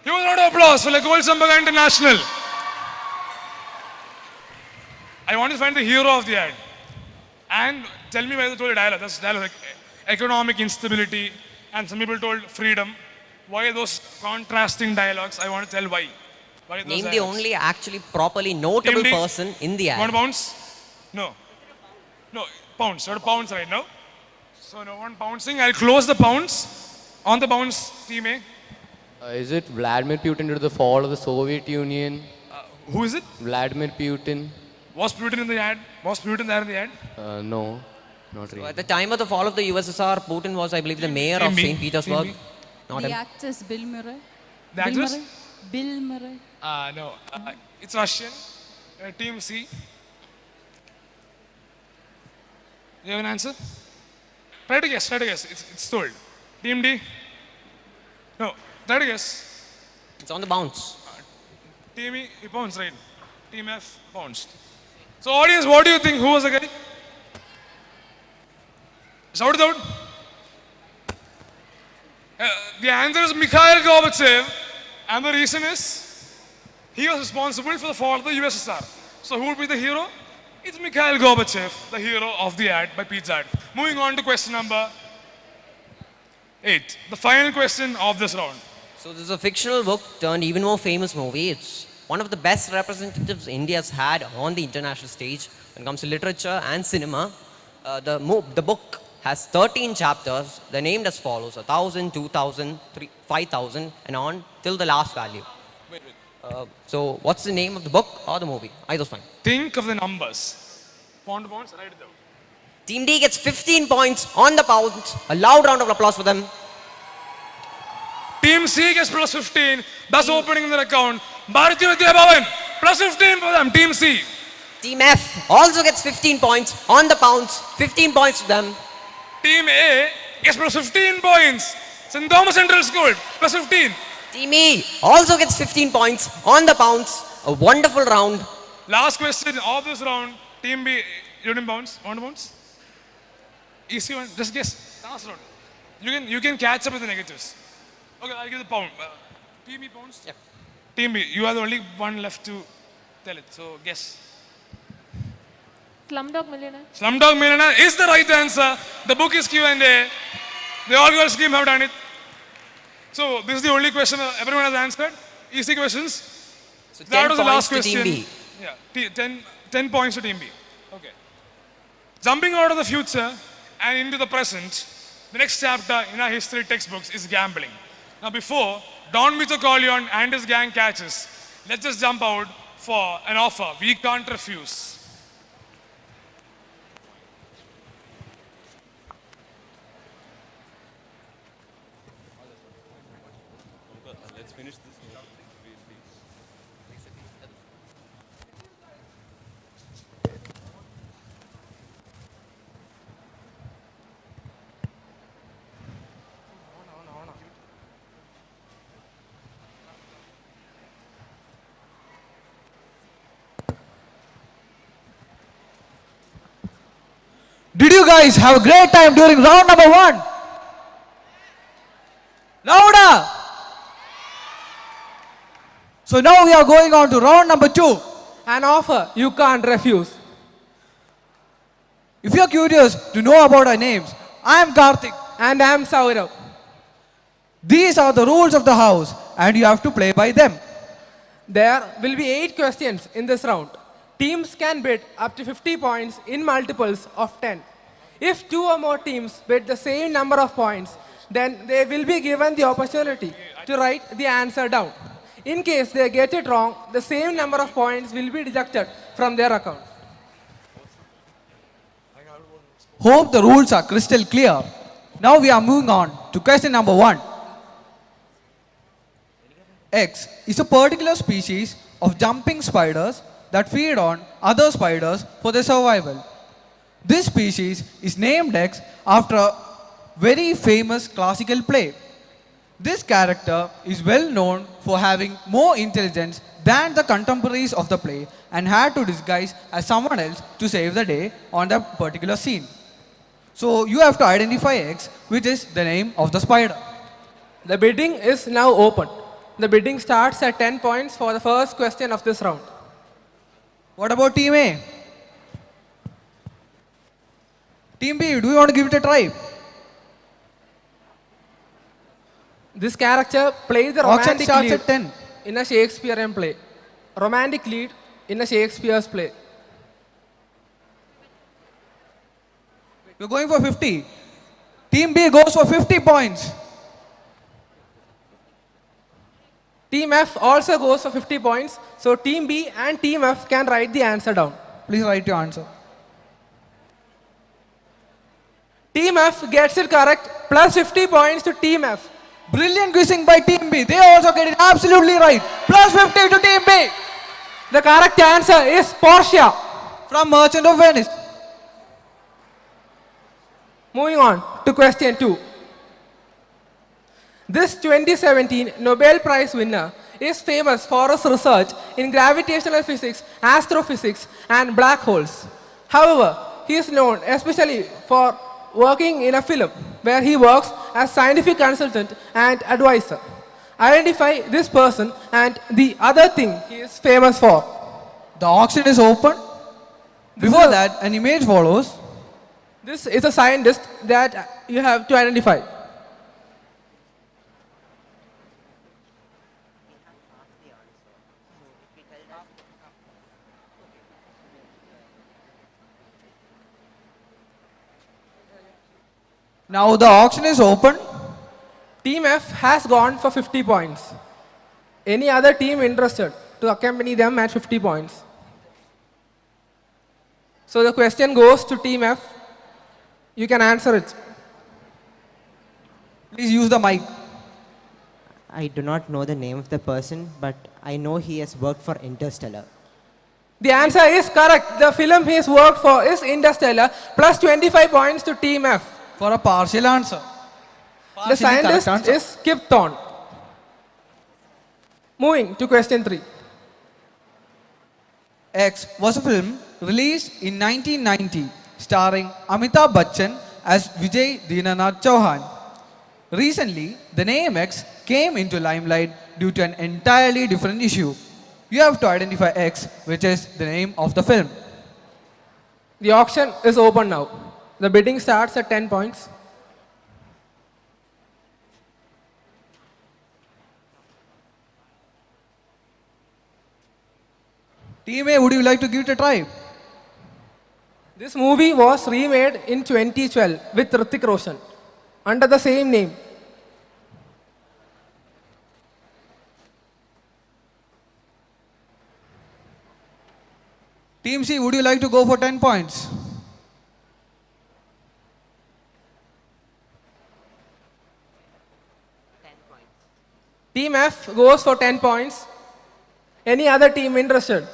Speaker 3: Huge round of applause for Luxembourg International. I want to find the hero of the ad. And tell me why they told a dialogue. That's dialogue like economic instability, and some people told freedom. Why those contrasting dialogues? I want to tell why. Why those
Speaker 2: Name the
Speaker 3: dialogues?
Speaker 2: only actually properly notable
Speaker 3: Team D.
Speaker 2: person in the
Speaker 3: Want
Speaker 2: ad.
Speaker 3: to bounce? No. No, pounce. You have to pounce right now. So no one pouncing. I'll close the pounce. On the bounce, Team A.
Speaker 4: Is it Vladimir Putin due to the fall of the Soviet Union?
Speaker 3: Who is it?
Speaker 4: Vladimir Putin?
Speaker 3: Was Putin in the ad? Was Putin there in the ad?
Speaker 4: No, not
Speaker 2: So
Speaker 4: really.
Speaker 2: at the time of the fall of the USSR, Putin was, I believe, the mayor of
Speaker 3: Team B.
Speaker 2: St. Petersburg.
Speaker 3: Team B.
Speaker 2: Not
Speaker 9: The
Speaker 2: him.
Speaker 9: actress Bill Murray.
Speaker 3: The actress?
Speaker 9: Bill Murray.
Speaker 3: No. It's Russian. Team C. You have an answer? Try to guess. Try to guess. It's told. Team D. No. Try to guess.
Speaker 2: It's on the bounce.
Speaker 3: Team E, he pounced, right? Team F pounced. So, audience, what do you think? Who was the guy? Shout it out. The answer is Mikhail Gorbachev, and the reason is he was responsible for the fall of the USSR. So, who would be the hero? It's Mikhail Gorbachev, the hero of the ad by Pizza Hut. Moving on to question number 8, the final question of this round.
Speaker 2: So this is a fictional book turned even more famous movie. It's one of the best representatives India's had on the international stage when it comes to literature and cinema. The book has 13 chapters. They're named as follows: 1,000, 2,000, 5,000, and on till the last value. So what's the name of the book or the movie? Either's fine.
Speaker 3: Think of the numbers. Pound to pounds, write it down.
Speaker 2: Team D gets 15 points on the pound. A loud round of applause for them.
Speaker 3: Team C gets plus 15, thus opening their account. Bharati Vidya Bhavan, plus 15 for them, Team C.
Speaker 2: Team F also gets 15 points on the pounds. 15 points to them.
Speaker 3: Team A gets plus 15 points. St. Thomas Central School, plus 15.
Speaker 2: Team E also gets 15 points on the pounds. A wonderful round.
Speaker 3: Last question of this round, Team B, you didn't bounce, want to bounce? Easy one, just guess, last round. You can catch up with the negatives. Okay, I'll give the pound. Team B pounds?
Speaker 2: Yep.
Speaker 3: Team B, you are the only one left to tell it, so guess.
Speaker 7: Slumdog Millionaire.
Speaker 3: Slumdog Millionaire is the right answer. The book is Q&A. The all-girls team have done it. So this is the only question everyone has answered. Easy questions.
Speaker 2: So 10
Speaker 3: That was the last
Speaker 2: points to
Speaker 3: question.
Speaker 2: Team B.
Speaker 3: Yeah, 10 points to Team B. Okay. Jumping out of the future and into the present, the next chapter in our history textbooks is gambling. Now before Don Vito Corleone and his gang catches, let's just jump out for an offer we can't refuse.
Speaker 10: Did you guys have a great time during round number 1? Louder! So now we are going on to round number 2.
Speaker 5: An offer you can't refuse.
Speaker 10: If you are curious to know about our names, I am Karthik.
Speaker 5: And I am Saurav.
Speaker 10: These are the rules of the house and you have to play by them.
Speaker 5: There will be 8 questions in this round. Teams can bid up to 50 points in multiples of 10. If 2 or more teams bid the same number of points, then they will be given the opportunity to write the answer down. In case they get it wrong, the same number of points will be deducted from their account.
Speaker 10: Hope the rules are crystal clear. Now we are moving on to question number 1. X is a particular species of jumping spiders that feed on other spiders for their survival. This species is named X after a very famous classical play. This character is well known for having more intelligence than the contemporaries of the play and had to disguise as someone else to save the day on that particular scene. So you have to identify X, which is the name of the spider.
Speaker 5: The bidding is now open. The bidding starts at 10 points for the first question of this round.
Speaker 10: What about Team A? Team B, do you want to give it a try?
Speaker 5: This character plays the
Speaker 10: Auction
Speaker 5: romantic
Speaker 10: starts
Speaker 5: lead
Speaker 10: at 10.
Speaker 5: in a Shakespearean play. Romantic lead in a Shakespeare's play.
Speaker 10: You're going for 50. Team B goes for 50 points.
Speaker 5: Team F also goes for 50 points. So Team B and Team F can write the answer down.
Speaker 10: Please write your answer.
Speaker 5: Team F gets it correct, plus 50 points to Team F.
Speaker 10: Brilliant quizzing by Team B. They also get it absolutely right. Plus 50 to Team B.
Speaker 5: The correct answer is Portia.
Speaker 10: From Merchant of Venice.
Speaker 5: Moving on to question 2. This 2017 Nobel Prize winner is famous for his research in gravitational physics, astrophysics, and black holes. However, he is known especially for working in a film where he works as scientific consultant and advisor. Identify this person and the other thing he is famous for.
Speaker 10: The auction is open. Before that, an image follows.
Speaker 5: This is a scientist that you have to identify.
Speaker 10: Now the auction is open.
Speaker 5: Team F has gone for 50 points. Any other team interested to accompany them at 50 points? So the question goes to Team F. You can answer it.
Speaker 10: Please use the mic.
Speaker 11: I do not know the name of the person, but I know he has worked for Interstellar.
Speaker 5: The answer is correct. The film he has worked for is Interstellar, plus 25 points to Team F.
Speaker 10: For a partial answer.
Speaker 5: The scientist is Kip Thorne. Moving to question 3.
Speaker 10: X was a film released in 1990 starring Amitabh Bachchan as Vijay Dinanath Chauhan. Recently, the name X came into limelight due to an entirely different issue. You have to identify X, which is the name of the film.
Speaker 5: The auction is open now. The bidding starts at 10 points.
Speaker 10: Team A, would you like to give it a try?
Speaker 5: This movie was remade in 2012 with Hrithik Roshan under the same name.
Speaker 10: Team C, would you like to go for 10 points?
Speaker 5: Team F goes for 10 points. Any other team interested?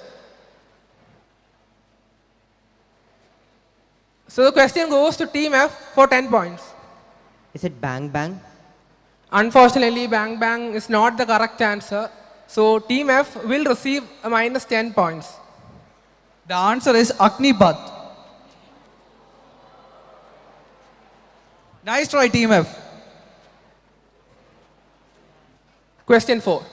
Speaker 5: So the question goes to Team F for 10 points.
Speaker 11: Is it Bang Bang?
Speaker 5: Unfortunately, Bang Bang is not the correct answer. So Team F will receive a minus 10 points.
Speaker 10: The answer is Agnipath. Nice try, Team F.
Speaker 5: Question 4.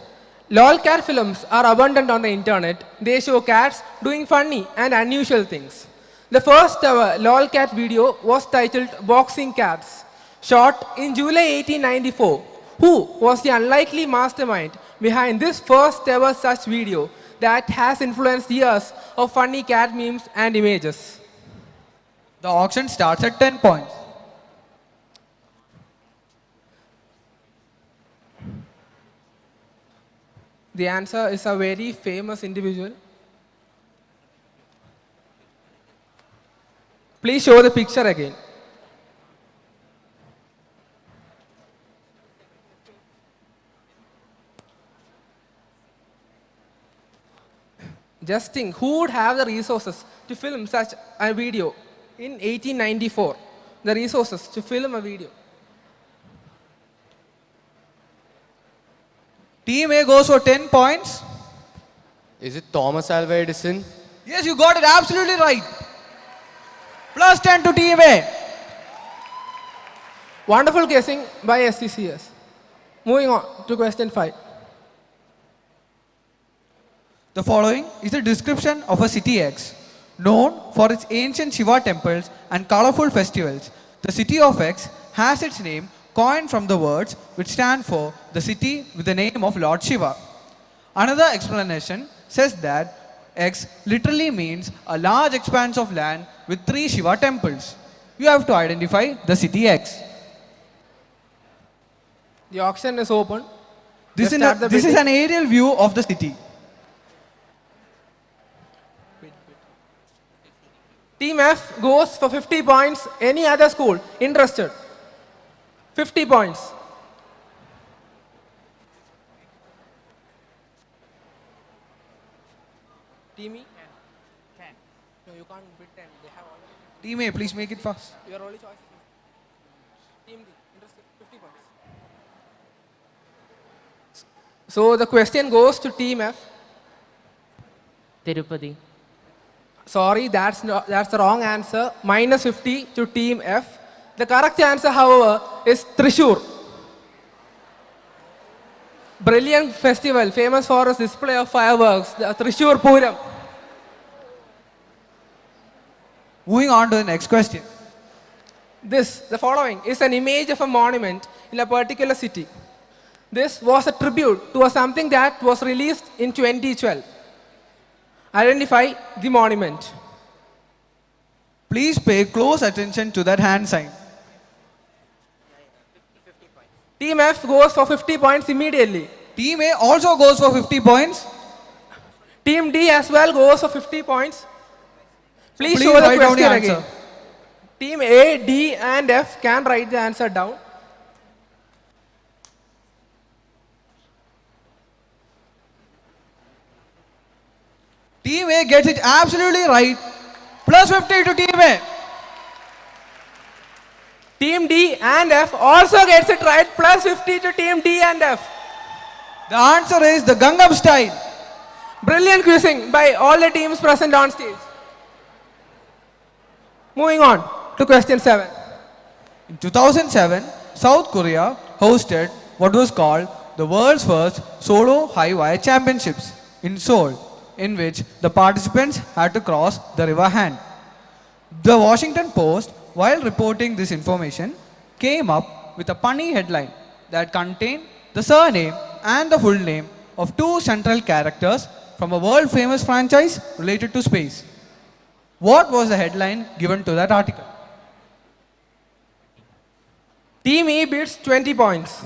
Speaker 5: LOL-cat films are abundant on the internet. They show cats doing funny and unusual things. The first ever lolcat video was titled Boxing Cats, shot in July 1894. Who was the unlikely mastermind behind this first ever such video that has influenced years of funny cat memes and images?
Speaker 10: The auction starts at 10 points.
Speaker 5: The answer is a very famous individual. Please show the picture again. Just think, who would have the resources to film such a video in 1894? The resources to film a video.
Speaker 10: Team A goes for 10 points.
Speaker 4: Is it Thomas Alva Edison?
Speaker 10: Yes, you got it absolutely right. Plus 10 to Team A.
Speaker 5: Wonderful guessing by STCS. Moving on to question 5.
Speaker 10: The following is a description of a city X. Known for its ancient Shiva temples and colorful festivals, the city of X has its name coined from the words which stand for the city with the name of Lord Shiva. Another explanation says that X literally means a large expanse of land with 3 Shiva temples. You have to identify the city X.
Speaker 5: The auction is open.
Speaker 10: This
Speaker 5: Let's start the
Speaker 10: is
Speaker 5: bidding.
Speaker 10: an aerial view of the city.
Speaker 5: Team F goes for 50 points. Any other school interested? 50 points. Team E? Can. No, you can't bid 10. They have already.
Speaker 10: Team A, please make it fast.
Speaker 5: Your only choice is Team D. Interested? 50 points. So the question goes to Team F.
Speaker 9: Tirupati.
Speaker 5: Sorry, that's the wrong answer. Minus 50 to Team F. The correct answer, however, is Thrissur. Brilliant festival, famous for its display of fireworks, the Thrissur Puram.
Speaker 10: Moving on to the next question.
Speaker 5: The following, is an image of a monument in a particular city. This was a tribute to something that was released in 2012. Identify the monument.
Speaker 10: Please pay close attention to that hand sign.
Speaker 5: Team F goes for 50 points immediately.
Speaker 10: Team A also goes for 50 points.
Speaker 5: Team D as well goes for 50 points. Please
Speaker 10: Please
Speaker 5: show the
Speaker 10: write down the
Speaker 5: question
Speaker 10: answer.
Speaker 5: again. Team A, D and F can write the answer down.
Speaker 10: Team A gets it absolutely right. Plus 50 to Team A.
Speaker 5: Team D and F also gets it right. Plus 50 to Team D and F.
Speaker 10: The answer is the Gangnam Style.
Speaker 5: Brilliant quizzing by all the teams present on stage. Moving on to question 7.
Speaker 10: In 2007, South Korea hosted what was called the world's first solo high wire championships in Seoul, in which the participants had to cross the river Han. The Washington Post, while reporting this information, came up with a punny headline that contained the surname and the full name of 2 central characters from a world-famous franchise related to space. What was the headline given to that article?
Speaker 5: Team E beats 20 points.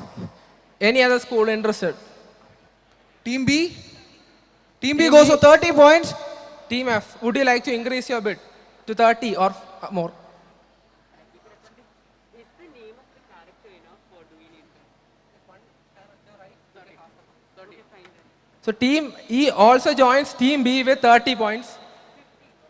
Speaker 5: Any other school interested?
Speaker 10: Team B? Team B goes for 30 points.
Speaker 5: Team F, would you like to increase your bid to 30 or more? So Team E also joins Team B with 30 points.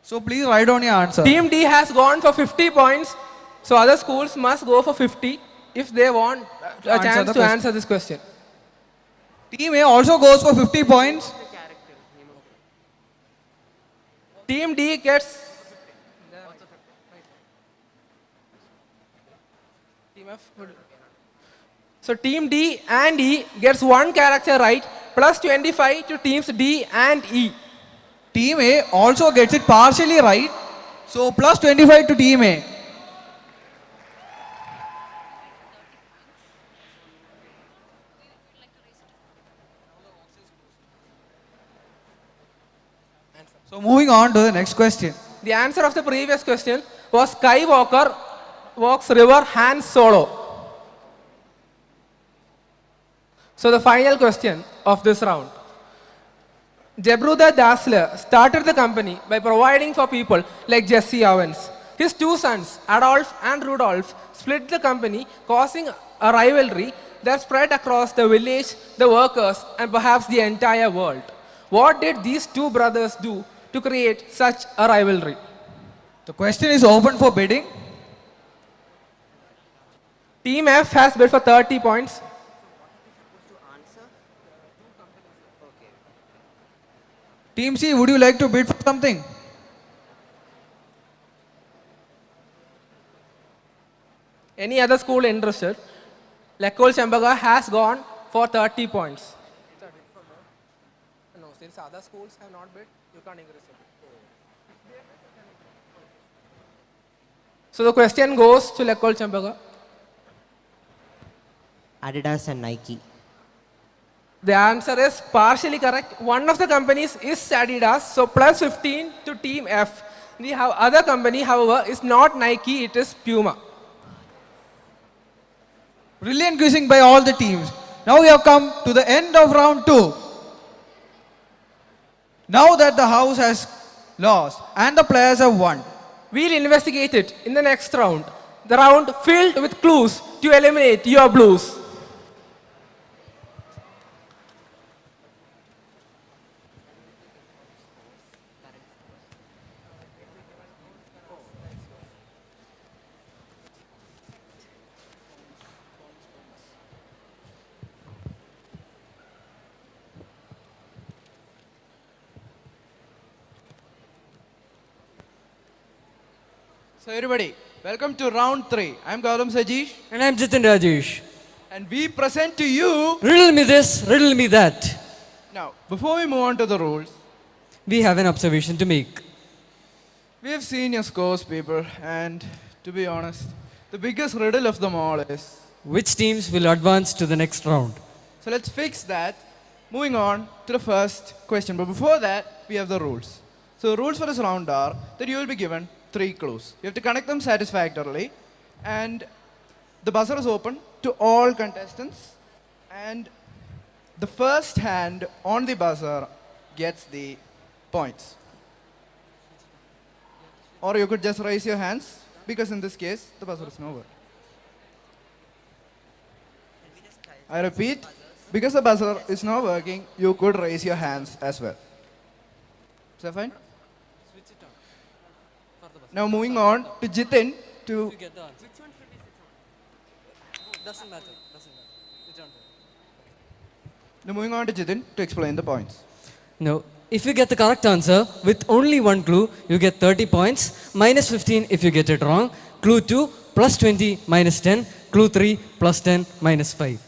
Speaker 10: So please write down your answer.
Speaker 5: Team D has gone for 50 points. So other schools must go for 50 if they want a
Speaker 10: Answer
Speaker 5: chance
Speaker 10: the
Speaker 5: to
Speaker 10: question.
Speaker 5: answer this question.
Speaker 10: Team A also goes for 50 points.
Speaker 5: Team D gets... Team F. So Team D and E gets 1 character right, plus 25 to teams D and E.
Speaker 10: Team A also gets it partially right. So plus 25 to team A. So moving on to the next question.
Speaker 5: The answer of the previous question was Skywalker walks river Han Solo. So the final question of this round. Jebruda Dassler started the company by providing for people like Jesse Owens. His two sons, Adolf and Rudolf, split the company, causing a rivalry that spread across the village, the workers, and perhaps the entire world. What did these two brothers do to create such a rivalry?
Speaker 10: The question is open for bidding.
Speaker 5: Team F has bid for 30 points.
Speaker 10: Team C, would you like to bid for something?
Speaker 5: Any other school interested? Lekol Chambaga has gone for 30 points. No, since other schools have not bid, you can't increase it. So the question goes to Lekol Chambaga.
Speaker 11: Adidas and Nike.
Speaker 5: The answer is partially correct. One of the companies is Adidas, so plus 15 to Team F. The other company, however, is not Nike, it is Puma.
Speaker 10: Brilliant quizzing by all the teams. Now we have come to the end of round 2. Now that the house has lost and the players have won,
Speaker 5: we'll investigate it in the next round. The round filled with clues to eliminate your blues.
Speaker 10: so everybody, welcome to round 3. I'm Gautam Sajeesh.
Speaker 1: And I'm Jitin Rajesh.
Speaker 10: And we present to you...
Speaker 1: Riddle me this, riddle me that.
Speaker 10: Now, before we move on to the rules,
Speaker 1: we have an observation to make.
Speaker 10: We have seen your scores, people, and to be honest, the biggest riddle of them all is...
Speaker 1: Which teams will advance to the next round?
Speaker 10: So let's fix that. Moving on to the first question. But before that, we have the rules. So the rules for this round are that you will be given 3 clues. You have to connect them satisfactorily. And the buzzer is open to all contestants. And the first hand on the buzzer gets the points. Or you could just raise your hands, because in this case, the buzzer is nowhere. I repeat, because the buzzer is not working, you could raise your hands as well. Is that fine? Now moving on to Jitin to...
Speaker 1: Doesn't matter.
Speaker 10: Now moving on to Jitin to explain the points.
Speaker 1: No. If you get the correct answer with only one clue, you get 30 points, minus 15 if you get it wrong. Clue 2, plus 20, minus 10. Clue 3, plus 10, minus 5.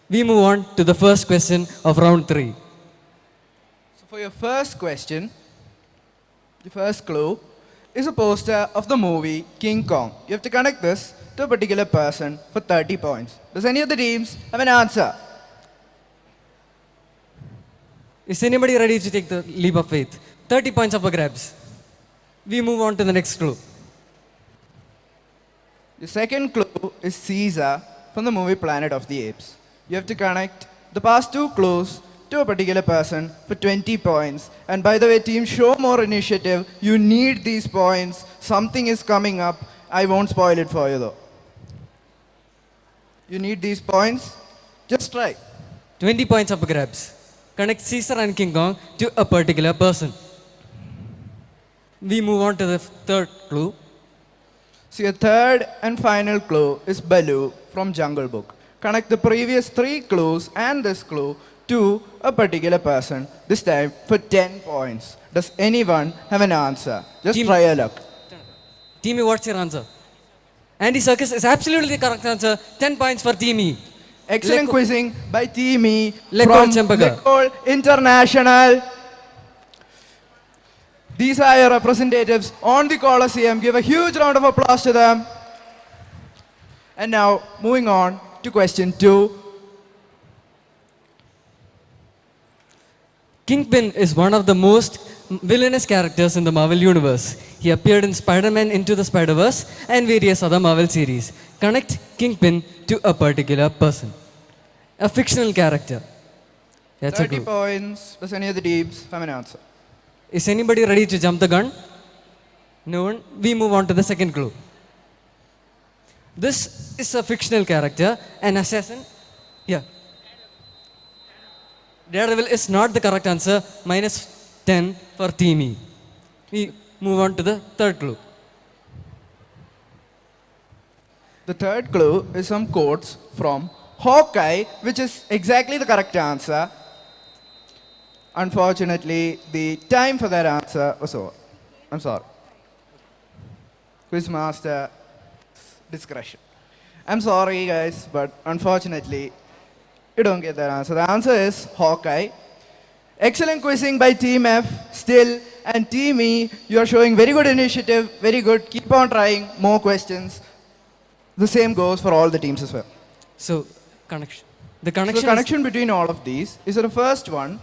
Speaker 1: We move on to the first question of round 3.
Speaker 10: So for your first question, the first clue is a poster of the movie King Kong. You have to connect this to a particular person for 30 points. Does any of the teams have an answer?
Speaker 1: Is anybody ready to take the leap of faith? 30 points up for grabs. We move on to the next clue.
Speaker 10: The second clue is Caesar from the movie Planet of the Apes. You have to connect the past 2 clues to a particular person for 20 points. And by the way, team, show more initiative. You need these points. Something is coming up. I won't spoil it for you though. You need these points. Just try.
Speaker 1: 20 points up for grabs. Connect Caesar and King Kong to a particular person. We move on to the third clue.
Speaker 10: So your third and final clue is Baloo from Jungle Book. Connect the previous 3 clues and this clue to a particular person, this time for 10 points. Does anyone have an answer? Just
Speaker 1: Team,
Speaker 10: try your luck.
Speaker 1: Team E, what's your answer? Andy Circus is absolutely the correct answer. 10 points for Team E.
Speaker 10: Excellent quizzing by Team E
Speaker 1: Lekol
Speaker 10: from
Speaker 1: Champaga.
Speaker 10: Lekol International.
Speaker 12: These are your representatives on the Colosseum. Give a huge round of applause to them. And now, moving on to question 2.
Speaker 1: Kingpin is one of the most villainous characters in the Marvel Universe. He appeared in Spider-Man Into the Spider-Verse and various other Marvel series. Connect Kingpin to a particular person. A fictional character. That's a
Speaker 12: 30
Speaker 1: clue.
Speaker 12: points. Does any of the teams have an answer?
Speaker 1: Is anybody ready to jump the gun? No one? We move on to the second clue. This is a fictional character, an assassin. Yeah. Daredevil is not the correct answer. Minus 10 for Team E. We move on to the third clue.
Speaker 12: The third clue is some quotes from Hawkeye, which is exactly the correct answer. Unfortunately, the time for that answer was over. I'm sorry. Quizmaster discretion. I'm sorry, guys, but unfortunately, you don't get that answer. The answer is Hawkeye. Excellent quizzing by Team F, still, and Team E. You are showing very good initiative, very good. Keep on trying, more questions. The same goes for all the teams as well.
Speaker 1: So, connection. The
Speaker 12: So
Speaker 1: connection.
Speaker 12: the connection between all of these is that the first one,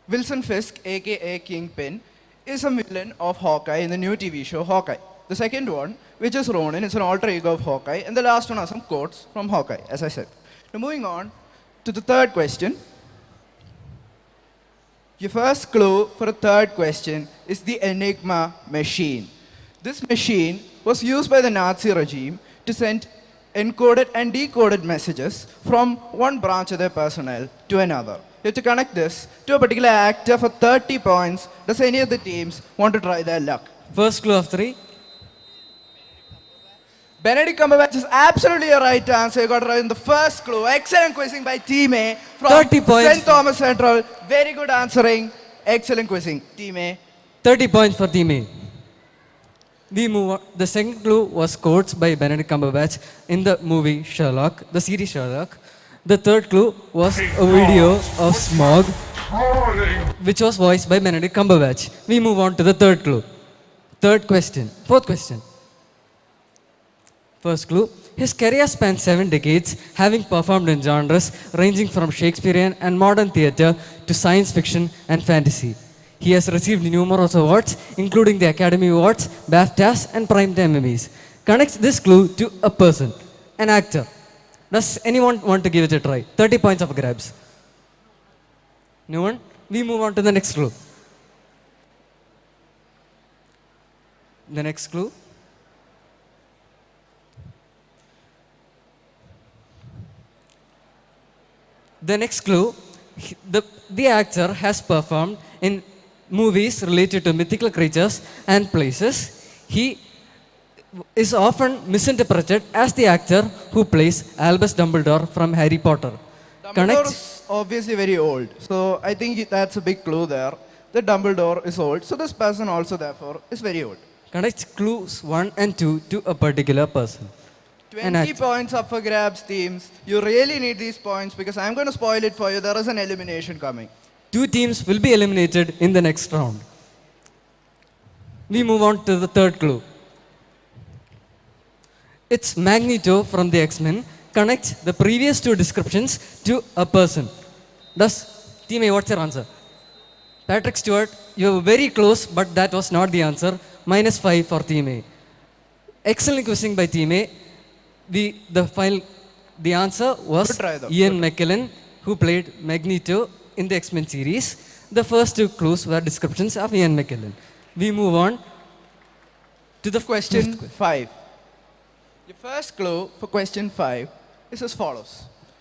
Speaker 12: Wilson Fisk, aka Kingpin, is a villain of Hawkeye in the new TV show Hawkeye. The second one, which is Ronin, is an alter ego of Hawkeye. And the last one are some quotes from Hawkeye, as I said. Now moving on to the third question. Your first clue for a third question is the Enigma machine. This machine was used by the Nazi regime to send encoded and decoded messages from one branch of their personnel to another. You have to connect this to a particular actor for 30 points. Does any of the teams want to try their luck?
Speaker 1: First clue of 3.
Speaker 12: Benedict Cumberbatch is absolutely a right answer. You got it right in the first clue. Excellent quizzing by Team A from
Speaker 1: 30 points.
Speaker 12: St. Thomas Central. Very good answering. Excellent quizzing. Team A.
Speaker 1: 30 points for Team A. We move on. The second clue was quotes by Benedict Cumberbatch in the movie Sherlock, the series Sherlock. The third clue was a video of Smog, which was voiced by Benedict Cumberbatch. We move on to the third clue. Fourth question. First clue. His career spans 7 decades, having performed in genres ranging from Shakespearean and modern theatre to science fiction and fantasy. He has received numerous awards, including the Academy Awards, BAFTAs, and Primetime Emmys. Connects this clue to a person, an actor. Does anyone want to give it a try? 30 points of grabs. No one? We move on to the next clue. The next clue. The next clue, the actor has performed in movies related to mythical creatures and places. He is often misinterpreted as the actor who plays Albus Dumbledore from Harry Potter.
Speaker 12: Dumbledore is obviously very old. So I think that's a big clue there. The Dumbledore is old. So this person also therefore is very old.
Speaker 1: Connects clues 1 and 2 to a particular person.
Speaker 12: 20 points up for grabs, teams. You really need these points because I'm going to spoil it for you. There is an elimination coming.
Speaker 1: 2 teams will be eliminated in the next round. We move on to the third clue. It's Magneto from the X-Men. Connects the previous 2 descriptions to a person. Does Team A, what's your answer? Patrick Stewart, you were very close, but that was not the answer. -5 for Team A. Excellent quizzing by Team A. The answer was Ian McKellen, who played Magneto in the X-Men series. The first 2 clues were descriptions of Ian McKellen. We move on to the
Speaker 12: question 5. Your first clue for question 5 is as follows.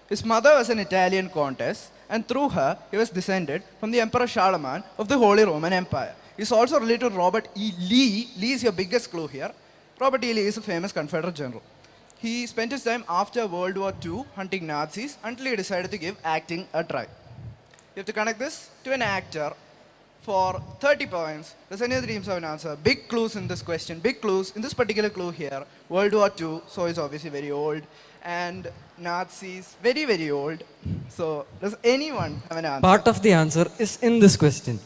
Speaker 12: His mother was an Italian countess, and through her, he was descended from the Emperor Charlemagne of the Holy Roman Empire. He's also related to Robert E. Lee. Lee is your biggest clue here. Robert E. Lee is a famous Confederate general. He spent his time after World War II hunting Nazis until he decided to give acting a try. You have to connect this to an actor for 30 points. Does any of the teams have an answer? Big clues in this question. Big clues in this particular clue here. World War II, so he's obviously very old. And Nazis, very, very old. So does anyone have an answer?
Speaker 1: Part of the answer is in this question.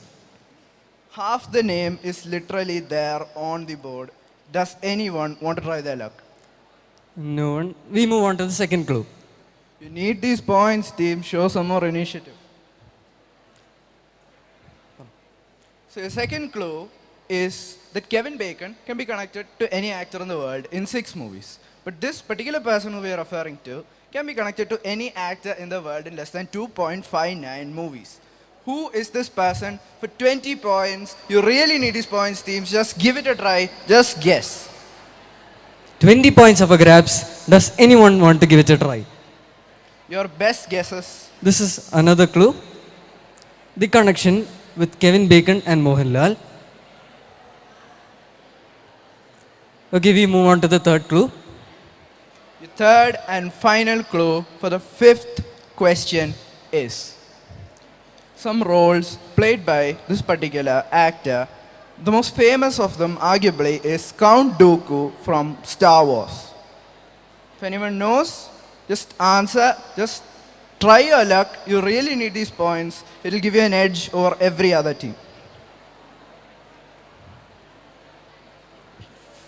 Speaker 12: Half the name is literally there on the board. Does anyone want to try their luck?
Speaker 1: No one. We move on to the second clue.
Speaker 12: You need these points, team. Show some more initiative. So your second clue is that Kevin Bacon can be connected to any actor in the world in 6 movies. But this particular person who we are referring to can be connected to any actor in the world in less than 2.59 movies. Who is this person? For 20 points, you really need these points, teams. Just give it a try. Just guess.
Speaker 1: 20 points of a grabs. Does anyone want to give it a try?
Speaker 12: Your best guesses.
Speaker 1: This is another clue. The connection with Kevin Bacon and Mohanlal. Okay, we move on to the third clue.
Speaker 12: The third and final clue for the 5th question is some roles played by this particular actor. The most famous of them, arguably, is Count Dooku from Star Wars. If anyone knows, just answer. Just try your luck. You really need these points. It will give you an edge over every other team.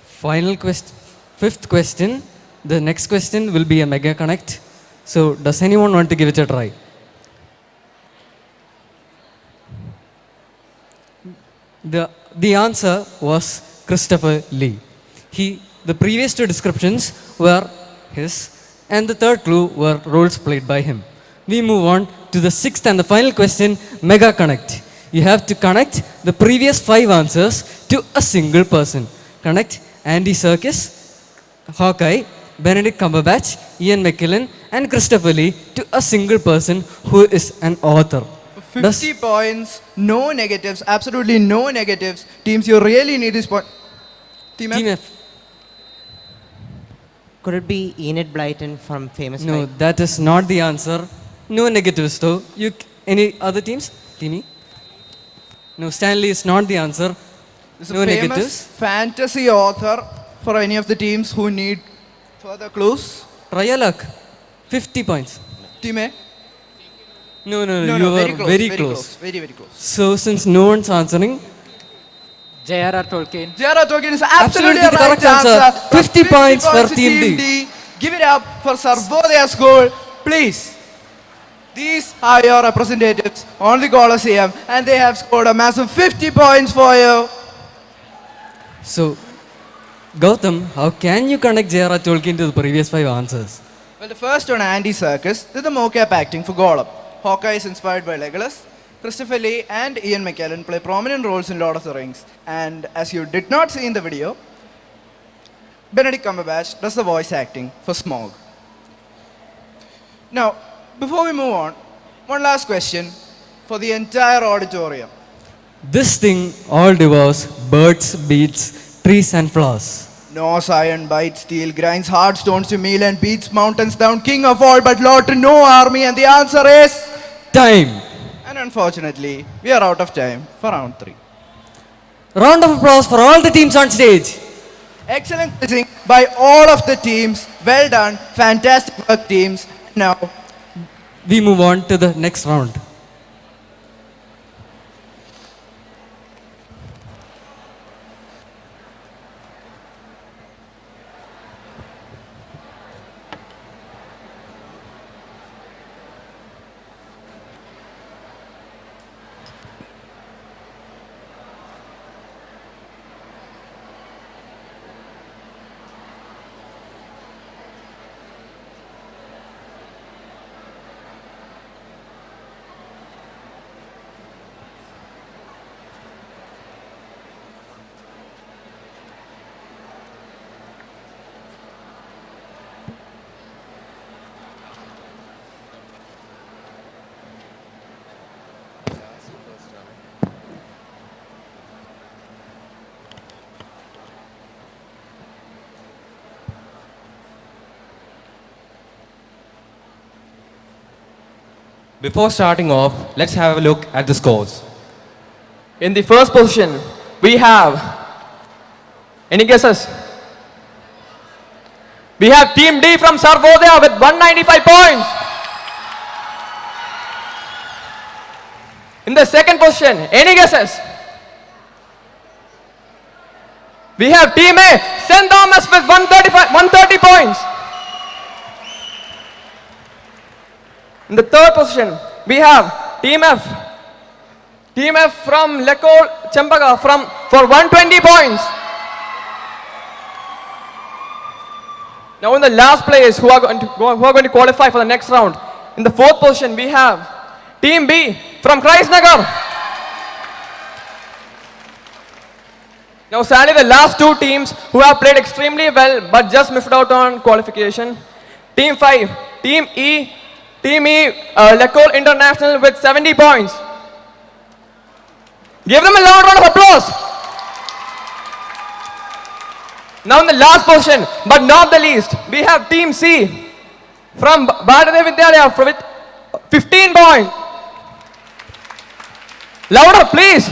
Speaker 1: Final question, 5th question. The next question will be a mega connect. So, does anyone want to give it a try? The answer was Christopher Lee. The previous 2 descriptions were his, and the third clue were roles played by him. We move on to the 6th and the final question, mega connect. You have to connect the previous 5 answers to a single person. Connect Andy Serkis, Hawkeye, Benedict Cumberbatch, Ian McKellen, and Christopher Lee to a single person who is an author.
Speaker 12: 50 points, no negatives, absolutely no negatives. Teams, you really need this point. Team F?
Speaker 1: Team F.
Speaker 11: Could it be Enid Blyton from Famous
Speaker 1: No,
Speaker 11: Five?
Speaker 1: that is not the answer. No negatives though. Any other teams? Teamy? No, Stanley is not the answer.
Speaker 12: This is
Speaker 1: No
Speaker 12: a famous
Speaker 1: negatives.
Speaker 12: fantasy author for any of the teams who need further clues.
Speaker 1: Try your luck. 50 points.
Speaker 12: Team A?
Speaker 1: No, you were very close.
Speaker 12: Very, very close.
Speaker 1: So since no one's answering,
Speaker 5: J.R.R. Tolkien.
Speaker 12: J.R.R. Tolkien is absolutely
Speaker 1: Absolutely
Speaker 12: the right
Speaker 1: correct answer.
Speaker 12: answer.
Speaker 1: 50 points for
Speaker 12: to
Speaker 1: Team D.
Speaker 12: Give it up for Sarvodaya School, please. These are your representatives on the Colosseum, and they have scored a massive 50 points for you.
Speaker 1: So, Gautam, how can you connect J.R.R. Tolkien to the previous 5 answers?
Speaker 12: Well, the first one, Andy Serkis, did the mocap acting for Gollum. Hawkeye is inspired by Legolas. Christopher Lee and Ian McKellen play prominent roles in Lord of the Rings. And as you did not see in the video, Benedict Cumberbatch does the voice acting for Smaug. Now, before we move on, one last question for the entire auditorium.
Speaker 1: This thing all devours birds, beets, trees and flowers.
Speaker 12: Gnaws iron, bites steel, grinds hard stones to meal and beats mountains down, king of all but lord to no army, and the answer is...
Speaker 1: Time.
Speaker 12: And unfortunately, we are out of time for round 3.
Speaker 1: Round of applause for all the teams on stage.
Speaker 12: Excellent quizzing by all of the teams. Well done. Fantastic work, teams. Now,
Speaker 1: We move on to the next round.
Speaker 4: Before starting off, let's have a look at the scores.
Speaker 5: In the first position, we have... Any guesses? We have Team D from Sarvodaya with 195 points. In the second position, any guesses? We have Team A, St. Thomas with 130 points. In the third position, we have Team F. Team F from Lekol Champaga for 120 points. Now in the last players who are going to qualify for the next round. In the fourth position, we have Team B from Nagar. Now sadly the last two teams who have played extremely well but just missed out on qualification. Team 5, Team E, Lekol International with 70 points. Give them a loud round of applause. Now in the last position, but not the least, we have Team C from Bharatiya Vidyalaya with 15 points. Louder, please.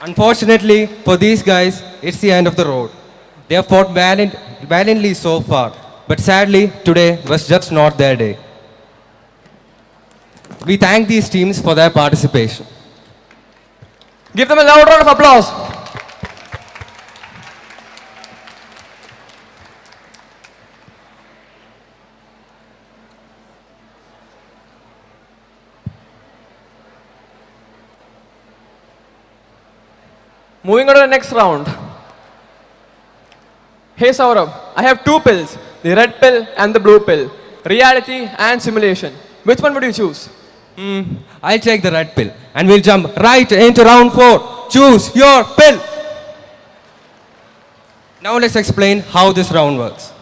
Speaker 13: Unfortunately for these guys, it's the end of the road. They have fought valiantly so far, but sadly today was just not their day. We thank these teams for their participation.
Speaker 5: Give them a loud round of applause. Moving on to the next round. Hey Saurabh, I have two pills, the red pill and the blue pill. Reality and simulation. Which one would you choose?
Speaker 13: I'll take the red pill and we'll jump right into round 4. Choose your pill. Now let's explain how this round works.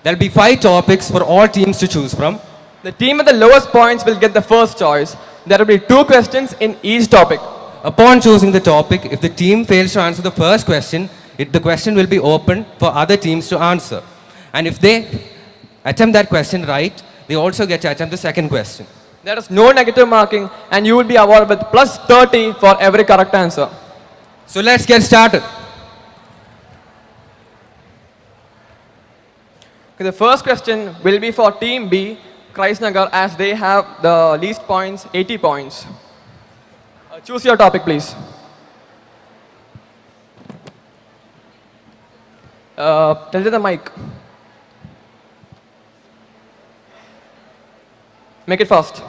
Speaker 13: There'll be 5 topics for all teams to choose from.
Speaker 5: The team with the lowest points will get the first choice. There will be 2 questions in each topic.
Speaker 13: Upon choosing the topic, if the team fails to answer the first question, the question will be open for other teams to answer. And if they attempt that question right, they also get to attempt the second question.
Speaker 5: There is no negative marking and you will be awarded with plus 30 for every correct answer.
Speaker 13: So let's get started.
Speaker 5: Okay, the first question will be for Team B, Nagar, as they have the least points, 80 points. Choose your topic, please. Tell you the mic. Make it fast.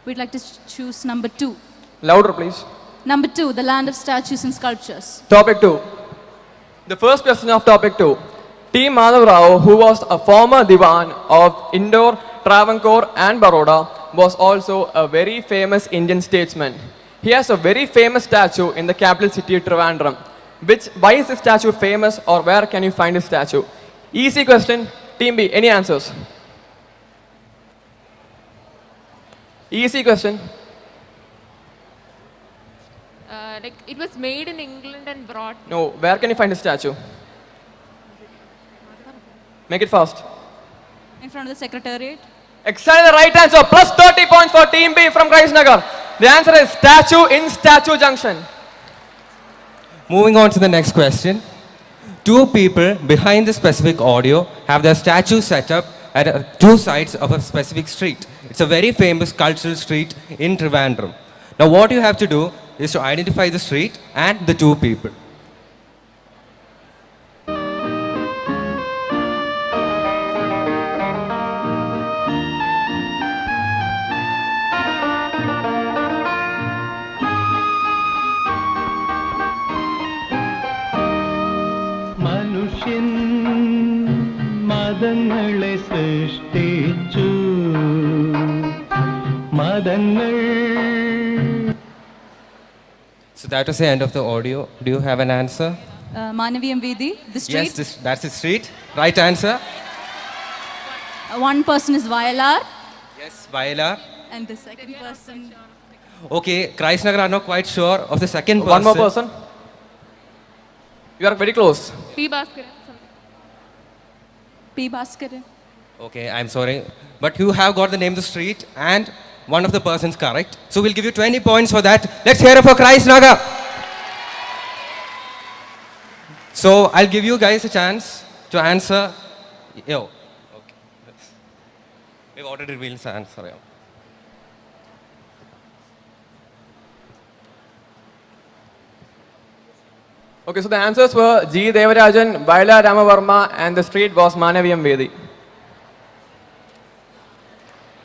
Speaker 9: We'd like to choose number 2.
Speaker 5: Louder, please.
Speaker 9: Number 2, the land of statues and sculptures.
Speaker 5: Topic 2. The first question of topic 2. T. Madhav Rao, who was a former Diwan of Indore, Travancore and Baroda, was also a very famous Indian statesman. He has a very famous statue in the capital city Trivandrum. Why is this statue famous, or where can you find this statue? Easy question. Team B, any answers? Easy question.
Speaker 7: Like it was made in England and brought.
Speaker 5: No, where can you find the statue? Make it fast.
Speaker 9: In front of the secretariat.
Speaker 5: Exactly the right answer. Plus 30 points for Team B from Nagar. The answer is statue in Statue Junction.
Speaker 13: Moving on to the next question. 2 people behind the specific audio have their statue set up at 2 sides of a specific street. It's a very famous cultural street in Trivandrum. Now what you have to do is to identify the street and the 2 people. So that was the end of the audio. Do you have an answer?
Speaker 9: Manaviyam Vedi, the street.
Speaker 13: Yes, that's the street. Right answer.
Speaker 9: One person is Vayalar.
Speaker 13: Yes, Vayalar.
Speaker 9: And the second person.
Speaker 13: Okay, Nagar are not quite sure of the second person.
Speaker 5: One more person. You are very close.
Speaker 7: P. Bhaskaran.
Speaker 9: P. Bhaskaran.
Speaker 13: Okay, I'm sorry. But you have got the name of the street and one of the persons correct. So we'll give you 20 points for that. Let's hear it for Nagar. So I'll give you guys a chance to answer. Okay. We've already revealed the answer.
Speaker 14: Okay, so the answers were G. Devarajan, Vaila Ramavarma, and the street was Manaviyam Vedi.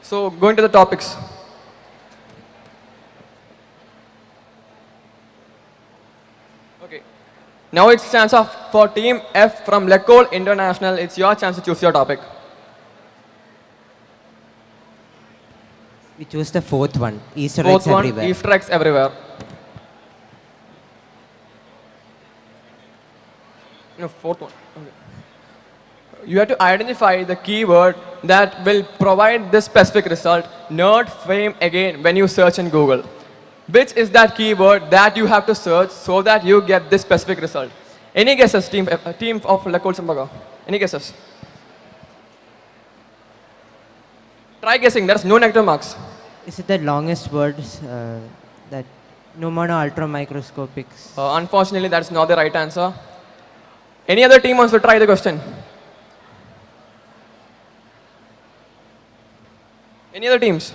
Speaker 14: So, going to the topics. Okay. Now it's chance for Team F from Lecole International. It's your chance to choose your topic.
Speaker 11: We choose the fourth one, Easter
Speaker 14: Fourth
Speaker 11: eggs
Speaker 14: one,
Speaker 11: everywhere.
Speaker 14: Easter eggs everywhere. No, fourth one. Okay. You have to identify the keyword that will provide this specific result, nerd fame again, when you search in Google. Which is that keyword that you have to search so that you get this specific result? Any guesses, team of Lecole Sambaga? Any guesses? Try guessing, there's no negative marks.
Speaker 11: Is it the longest words that pneumono ultramicroscopics?
Speaker 14: Unfortunately, that's not the right answer. Any other team wants to try the question? Any other teams?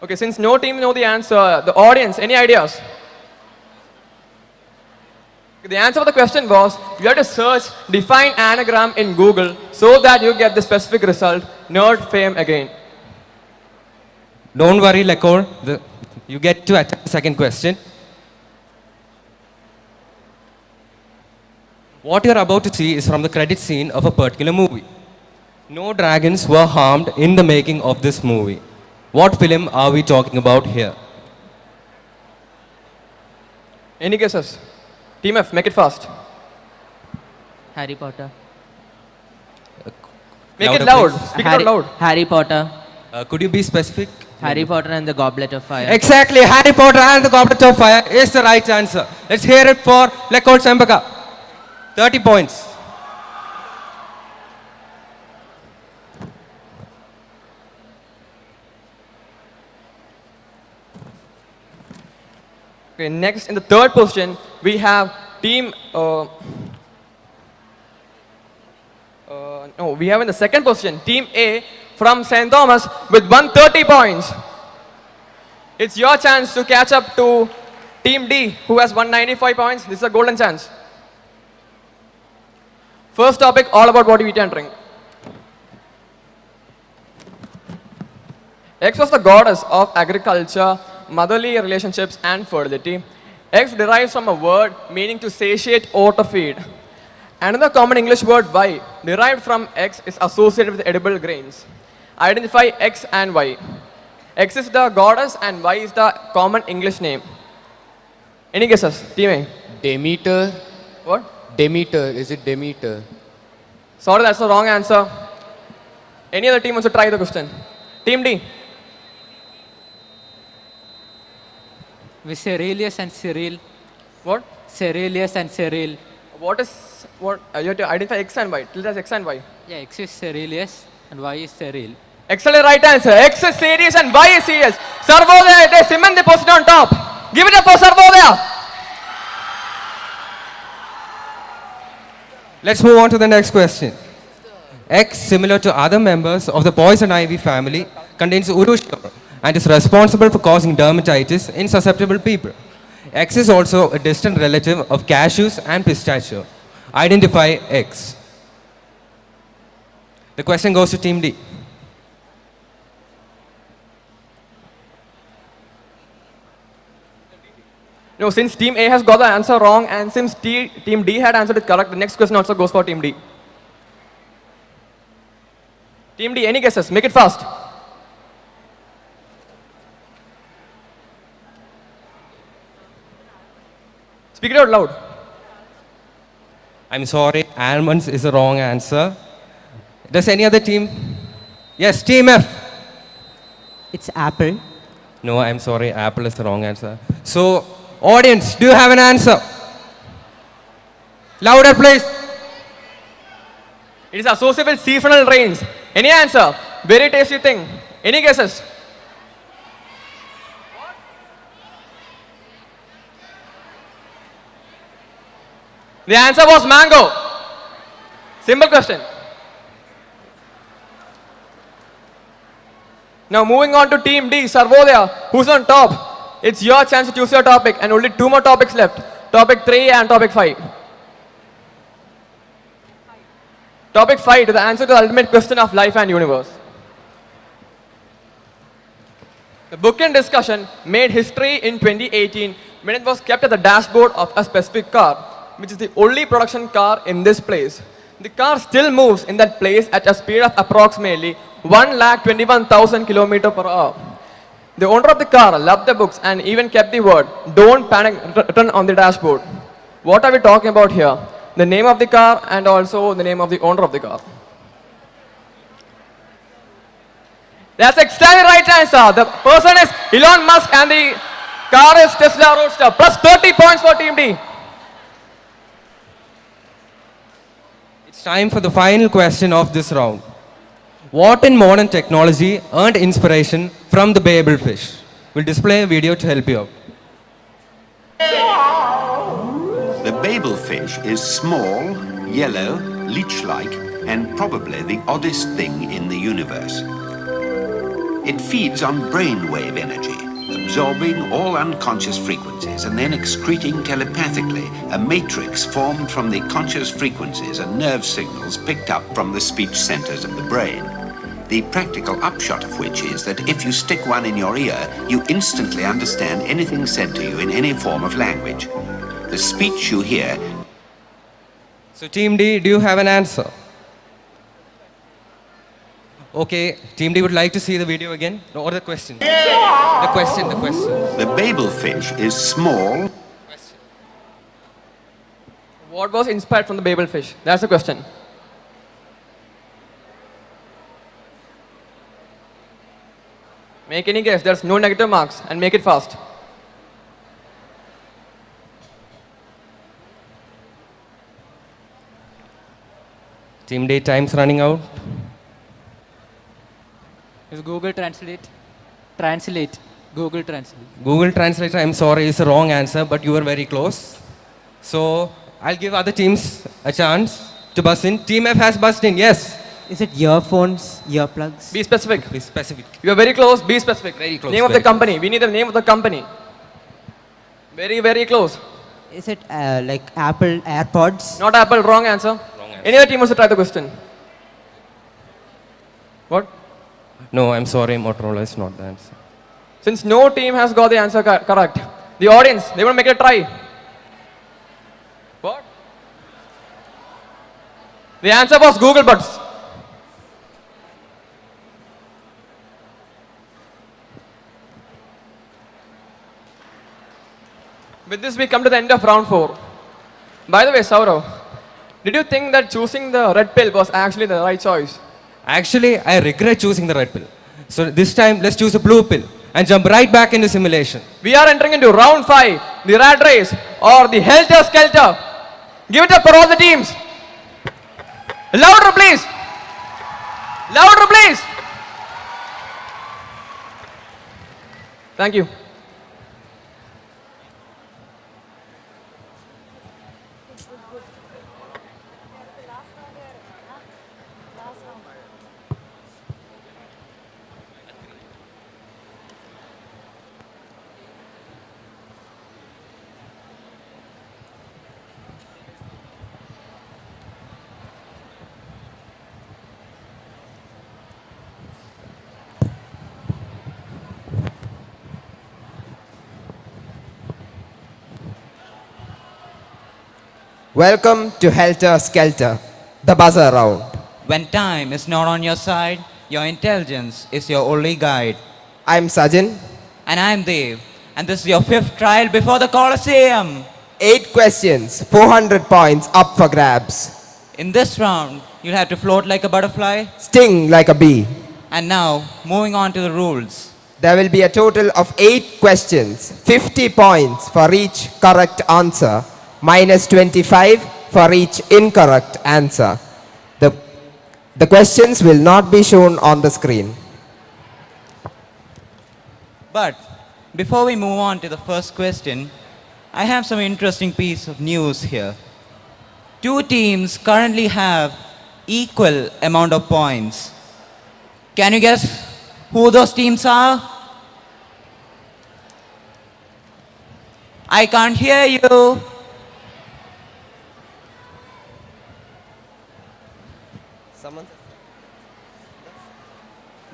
Speaker 14: Okay, since no team know the answer, the audience, any ideas? The answer of the question was, you have to search define anagram in Google so that you get the specific result, nerd fame again.
Speaker 13: Don't worry, Lecole. You get to attempt the second question. What you're about to see is from the credit scene of a particular movie. No dragons were harmed in the making of this movie. What film are we talking about here?
Speaker 14: Any guesses? Team F, make it fast.
Speaker 15: Harry Potter.
Speaker 14: Make
Speaker 13: Louder,
Speaker 14: it loud.
Speaker 13: please.
Speaker 14: Speak it out loud.
Speaker 15: Harry Potter.
Speaker 13: Could you be specific?
Speaker 15: Harry Potter and the Goblet of Fire.
Speaker 13: Exactly, Harry Potter and the Goblet of Fire is the right answer. Let's hear it for Lecole Sambaga. 30 points.
Speaker 14: Okay, next in the third position, we have team. We have in the second position, Team A from St. Thomas with 130 points. It's your chance to catch up to Team D, who has 195 points. This is a golden chance. First topic, all about what you eat and drink. X was the goddess of agriculture, motherly relationships, and fertility. X derives from a word meaning to satiate or to feed. Another common English word Y, derived from X, is associated with edible grains. Identify X and Y. X is the goddess and Y is the common English name. Any guesses? Team A.
Speaker 4: Demeter.
Speaker 14: What?
Speaker 4: Demeter. Is it Demeter?
Speaker 14: Sorry, that's the wrong answer. Any other team wants to try the question? Team D.
Speaker 15: Cerelius and Cyril.
Speaker 14: What?
Speaker 15: Cerelius and Cyril.
Speaker 14: What is, what, you have to identify X and Y. Tell us X and Y.
Speaker 15: Yeah, X is Cerelius and Y is Cyril.
Speaker 14: Excellent right answer. X is serious and Y is serious. Sarvodaya, they cement the position on top. Give it up for Sarvodaya.
Speaker 13: Let's move on to the next question. X, similar to other members of the poison ivy family, contains urushiol and is responsible for causing dermatitis in susceptible people. X is also a distant relative of cashews and pistachio. Identify X. The question goes to Team D.
Speaker 14: No, since Team A has got the answer wrong and since Team D had answered it correct, the next question also goes for Team D. Team D, any guesses? Make it fast. Speak it out loud.
Speaker 13: I'm sorry, almonds is the wrong answer. Does any other team? Yes, Team F.
Speaker 11: It's apple.
Speaker 13: No, I'm sorry, apple is the wrong answer. So, audience, do you have an answer? Louder, please.
Speaker 14: It is associated with seasonal rains. Any answer? Very tasty thing. Any guesses? The answer was mango. Simple question. Now moving on to Team D, Sarvodaya, who's on top. it's your chance to choose your topic, and only 2 more topics left. Topic 3 and topic 5. Topic 5 to the answer to the ultimate question of life and universe. The book in discussion made history in 2018 when it was kept at the dashboard of a specific car, which is the only production car in this place. The car still moves in that place at a speed of approximately 1,21,000 km per hour. The owner of the car loved the books and even kept the word, "Don't panic," written on the dashboard. What are we talking about here? The name of the car and also the name of the owner of the car. That's exactly right answer. The person is Elon Musk and the car is Tesla Roadster. Plus 30 points for Team D.
Speaker 13: It's time for the final question of this round. What in modern technology earned inspiration from the Babel fish? We'll display a video to help you out.
Speaker 16: The Babel fish is small, yellow, leech-like, and probably the oddest thing in the universe. It feeds on brainwave energy, absorbing all unconscious frequencies and then excreting telepathically a matrix formed from the conscious frequencies and nerve signals picked up from the speech centers of the brain. The practical upshot of which is that if you stick one in your ear, you instantly understand anything said to you in any form of language. The speech you hear.
Speaker 13: So Team D, do you have an answer? Okay, Team D would like to see the video again? No, or the question? The question.
Speaker 16: The Babel fish is small.
Speaker 14: What was inspired from the Babel fish? That's the question. Make any guess. There's no negative marks and make it fast.
Speaker 13: Team D, time's running out.
Speaker 15: Is Google Translate? Translate. Google Translate.
Speaker 13: Google Translate, I'm sorry, is the wrong answer, but you were very close. So I'll give other teams a chance to buzz in. Team F has buzzed in, yes.
Speaker 11: Is it earphones, earplugs?
Speaker 14: Be specific.
Speaker 13: Be specific.
Speaker 14: You are very close. Be specific.
Speaker 13: Very close.
Speaker 14: Name of the company. We need the name of the company. Very, very close.
Speaker 11: Is it like Apple AirPods?
Speaker 14: Not Apple. Wrong answer. Any other team wants to try the question? What?
Speaker 13: No, I'm sorry, Motorola is not the answer.
Speaker 14: Since no team has got the answer correct, the audience, they want to make it a try. What? The answer was Google Buds. With this, we come to the end of round 4. By the way, Saurav, did you think that choosing the red pill was actually the right choice?
Speaker 13: Actually, I regret choosing the red pill. So this time, let's choose a blue pill and jump right back into simulation.
Speaker 14: We are entering into round 5, the rat race or the helter skelter. Give it up for all the teams. Louder, please. Louder, please. Thank you.
Speaker 17: Welcome to Helter Skelter, the buzzer round.
Speaker 18: When time is not on your side, your intelligence is your only guide.
Speaker 17: I'm Sajin.
Speaker 18: And I'm Dev. And this is your 5th trial before the Colosseum.
Speaker 17: 8 questions, 400 points up for grabs.
Speaker 18: In this round, you'll have to float like a butterfly.
Speaker 17: Sting like a bee.
Speaker 18: And now, moving on to the rules.
Speaker 17: There will be a total of 8 questions, 50 points for each correct answer. Minus 25 for each incorrect answer. The questions will not be shown on the screen.
Speaker 18: But before we move on to the first question, I have some interesting piece of news here. 2 teams currently have equal amount of points. Can you guess who those teams are? I can't hear you.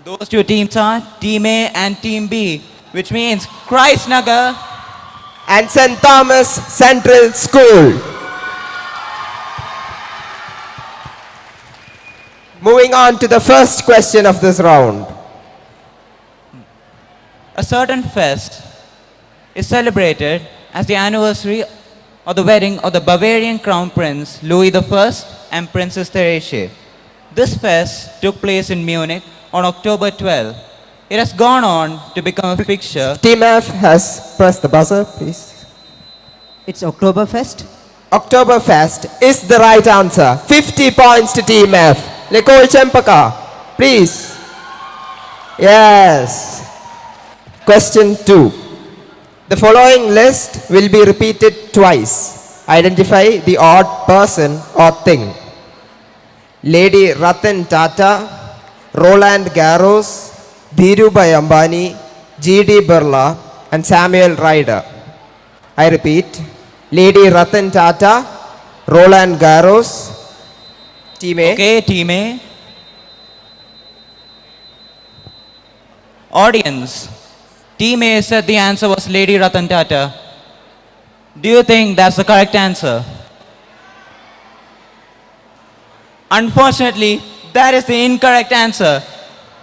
Speaker 18: Those two teams are Team A and Team B, which means Christ Nagar
Speaker 17: and St. Thomas Central School. Moving on to the first question of this round.
Speaker 18: A certain fest is celebrated as the anniversary of the wedding of the Bavarian Crown Prince Louis I and Princess Therese. This fest took place in Munich on October 12. It has gone on to become a fixture.
Speaker 17: Team F has pressed the buzzer, please.
Speaker 11: It's Oktoberfest.
Speaker 17: Oktoberfest is the right answer. 50 points to Team F. Nicole Chempaka, please. Yes. Question 2. The following list will be repeated twice. Identify the odd person or thing. Lady Ratan Tata, Roland Garros, Dhirubhai Ambani, G.D. Birla, and Samuel Ryder. I repeat, Lady Ratan Tata, Roland Garros, Team A.
Speaker 18: Okay, Team A. Audience, Team A said the answer was Lady Ratan Tata. Do you think that's the correct answer? Unfortunately, that is the incorrect answer.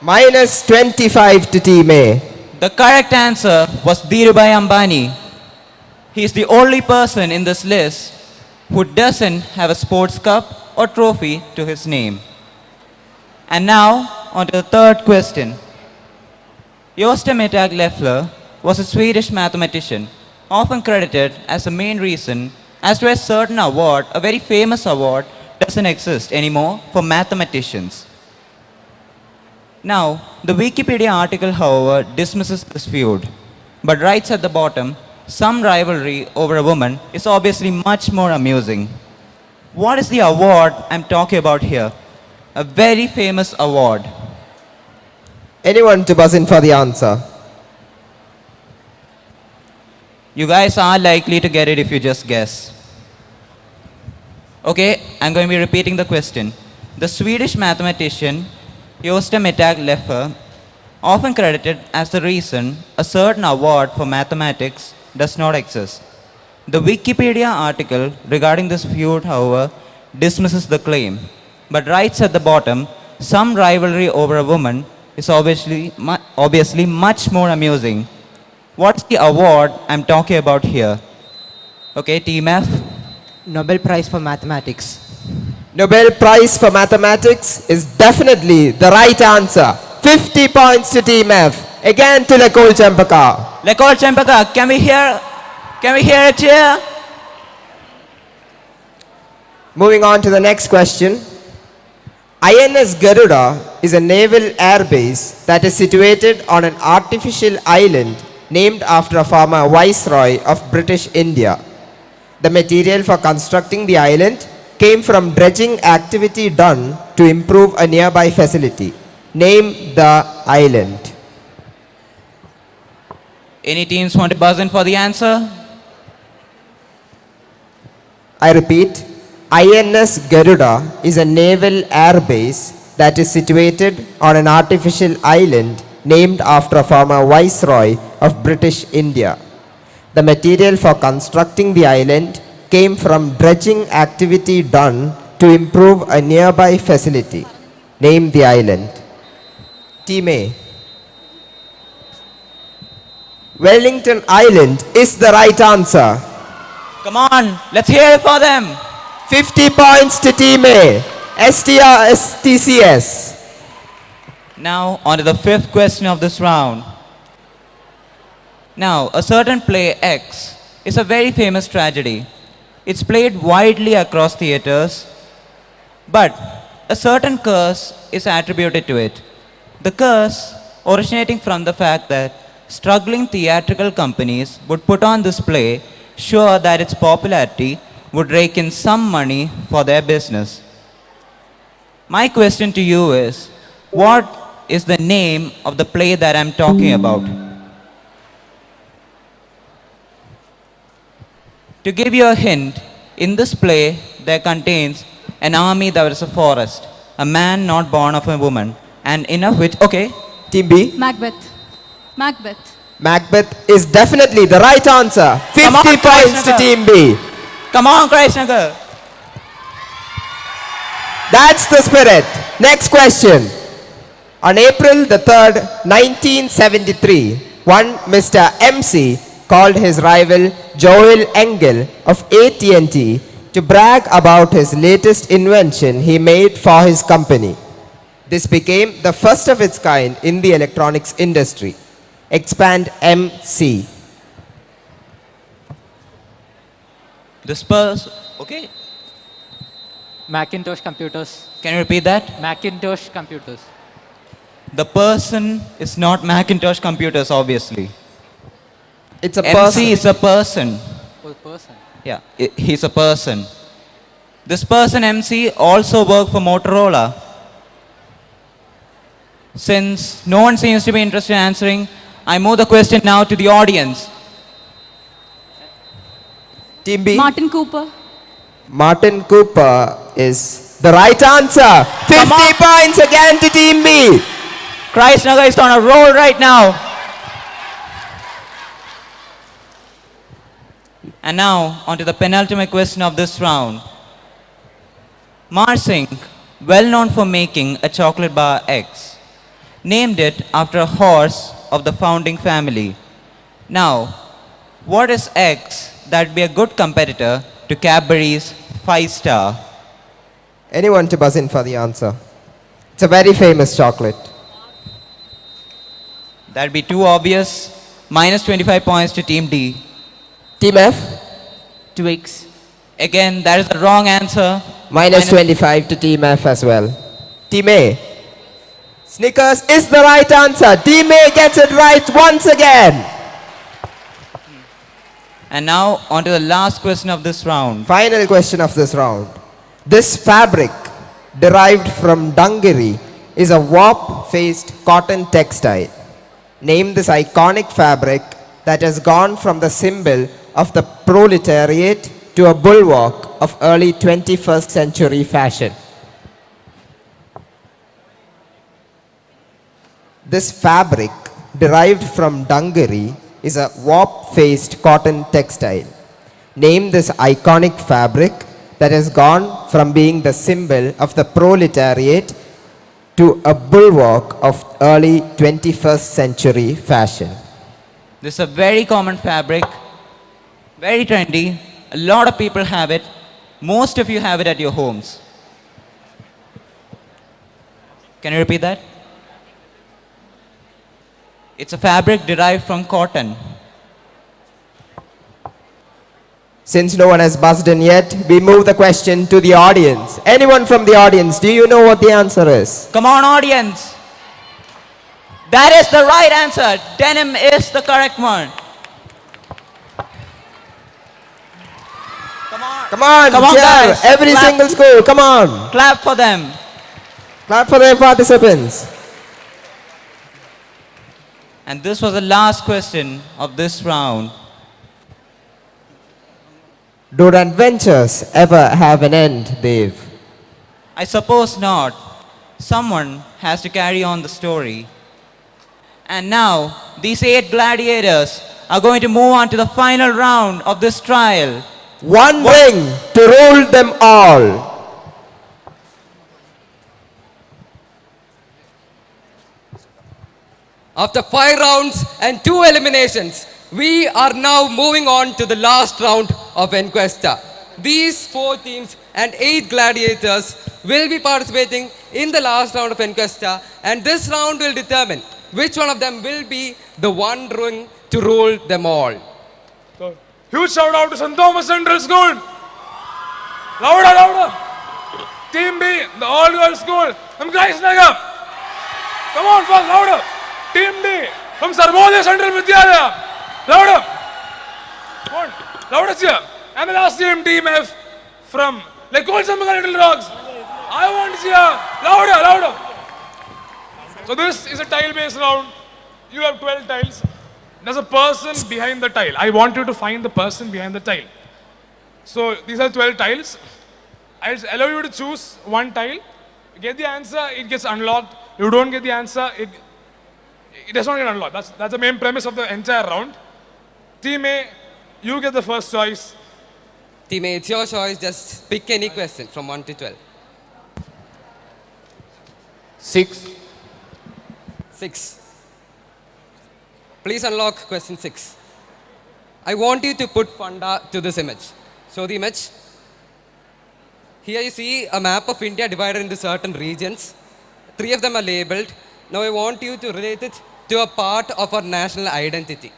Speaker 17: Minus 25 to Team A.
Speaker 18: The correct answer was Dhirubhai Ambani. He is the only person in this list who doesn't have a sports cup or trophy to his name. And now, on to the third question. Jostein Mittag Leffler was a Swedish mathematician, often credited as the main reason as to a certain award, a very famous award, doesn't exist anymore for mathematicians. Now, the Wikipedia article, however, dismisses this feud, but writes at the bottom, some rivalry over a woman is obviously much more amusing. What is the award I'm talking about here? A very famous award.
Speaker 17: Anyone to buzz in for the answer?
Speaker 18: You guys are likely to get it if you just guess. Okay, I'm going to be repeating the question. The Swedish mathematician Jostein Mittag Leffler, often credited as the reason a certain award for mathematics does not exist. The Wikipedia article regarding this feud, however, dismisses the claim, but writes at the bottom, some rivalry over a woman is obviously much more amusing. What's the award I'm talking about here? Okay, Team F.
Speaker 11: Nobel Prize for Mathematics.
Speaker 17: Nobel Prize for Mathematics is definitely the right answer. 50 points to Team F. Again to Nicole Chempaka.
Speaker 18: Nicole Chempaka, can we hear it here?
Speaker 17: Moving on to the next question. INS Garuda is a naval air base that is situated on an artificial island named after a former viceroy of British India. The material for constructing the island came from dredging activity done to improve a nearby facility. Name the island.
Speaker 18: Any teams want to buzz in for the answer?
Speaker 17: I repeat, INS Garuda is a naval air base that is situated on an artificial island named after a former viceroy of British India. The material for constructing the island came from dredging activity done to improve a nearby facility. Name the island. Team A. Wellington Island is the right answer.
Speaker 18: Come on, let's hear it for them.
Speaker 17: 50 points to Team A. STCS.
Speaker 18: Now, on to the fifth question of this round. Now, a certain play X is a very famous tragedy. It's played widely across theaters, but a certain curse is attributed to it. The curse originating from the fact that struggling theatrical companies would put on this play sure that its popularity would rake in some money for their business. My question to you is, what is the name of the play that I'm talking about? To give you a hint, in this play, there contains an army that is a forest, a man not born of a woman, and in a which, okay.
Speaker 17: Team B.
Speaker 9: Macbeth. Macbeth.
Speaker 17: Macbeth is definitely the right answer. 50 points to Team B.
Speaker 18: Come on, Krishnagir.
Speaker 17: That's the spirit. Next question. On April the 3rd, 1973, one Mr. MC called his rival Joel Engel of AT&T to brag about his latest invention he made for his company. This became the first of its kind in the electronics industry. Expand MC.
Speaker 18: This person, okay.
Speaker 15: Macintosh computers.
Speaker 18: Can you repeat that?
Speaker 15: Macintosh computers.
Speaker 18: The person is not Macintosh computers, obviously.
Speaker 17: It's a
Speaker 18: MC
Speaker 17: person.
Speaker 18: is a person.
Speaker 15: Oh, person.
Speaker 18: Yeah, he's a person. This person, MC, also worked for Motorola. Since no one seems to be interested in answering, I move the question now to the audience.
Speaker 17: Team B.
Speaker 9: Martin Cooper.
Speaker 17: Martin Cooper is the right answer. 50 points again to Team B.
Speaker 18: Krishnagir is on a roll right now. And now, on to the penultimate question of this round. Mars Inc., well known for making a chocolate bar X, named it after a horse of the founding family. Now, what is X that would be a good competitor to Cadbury's 5-star?
Speaker 17: Anyone to buzz in for the answer? It's a very famous chocolate.
Speaker 18: That would be too obvious. Minus 25 points to Team D.
Speaker 17: Team F?
Speaker 15: Twix.
Speaker 18: Again, that is the wrong answer.
Speaker 17: Minus 25 to Team F as well. Team A? Snickers is the right answer. Team A gets it right once again.
Speaker 18: And now, on to the last question of this round.
Speaker 17: Final question of this round. This fabric, derived from dungaree, is a warp-faced cotton textile. Name this iconic fabric that has gone from the symbol of the proletariat to a bulwark of early 21st century fashion. This fabric, derived from dungaree, is a warp-faced cotton textile. Name this iconic fabric that has gone from being the symbol of the proletariat to a bulwark of early 21st century fashion.
Speaker 18: This is a very common fabric, very trendy. A lot of people have it. Most of you have it at your homes. Can you repeat that? It's a fabric derived from cotton.
Speaker 17: Since no one has buzzed in yet, we move the question to the audience. Anyone from the audience, do you know what the answer is?
Speaker 18: Come on, audience. That is the right answer. Denim is the correct one.
Speaker 17: Come on, cheer.
Speaker 18: Guys.
Speaker 17: Every
Speaker 18: Clap.
Speaker 17: single school, come on.
Speaker 18: Clap for them.
Speaker 17: Clap for their participants.
Speaker 18: And this was the last question of this round.
Speaker 17: Do adventures ever have an end, Dave?
Speaker 18: I suppose not. Someone has to carry on the story. And now, these 8 gladiators are going to move on to the final round of this trial.
Speaker 17: One ring to rule them all.
Speaker 19: After 5 rounds and 2 eliminations, we are now moving on to the last round of Enquesta. These 4 teams and 8 gladiators will be participating in the last round of Enquesta, and this round will determine which one of them will be the one ring to rule them all.
Speaker 3: So, huge shout out to St. Thomas Central School. Louder, louder. Team B, the all-girls school from Krishnagir. Come on, first, louder. Team D from Sarvodaya Central Vidyalaya. Louder. Come on, louder here. And the last team, Team F from Lekol Sambhaka Little Rocks. I want to see louder, louder. So this is a tile-based round. You have 12 tiles. There's a person behind the tile. I want you to find the person behind the tile. So these are 12 tiles. I'll allow you to choose one tile. You get the answer, it gets unlocked. You don't get the answer, it does not get unlocked. That's the main premise of the entire round. Team A, you get the first choice.
Speaker 19: Team A, it's your choice. Just pick any question from 1 to 12.
Speaker 14: 6.
Speaker 19: 6. Please unlock question 6. I want you to put Funda to this image. Show the image. Here you see a map of India divided into certain regions. 3 of them are labeled. Now I want you to relate it to a part of our national identity.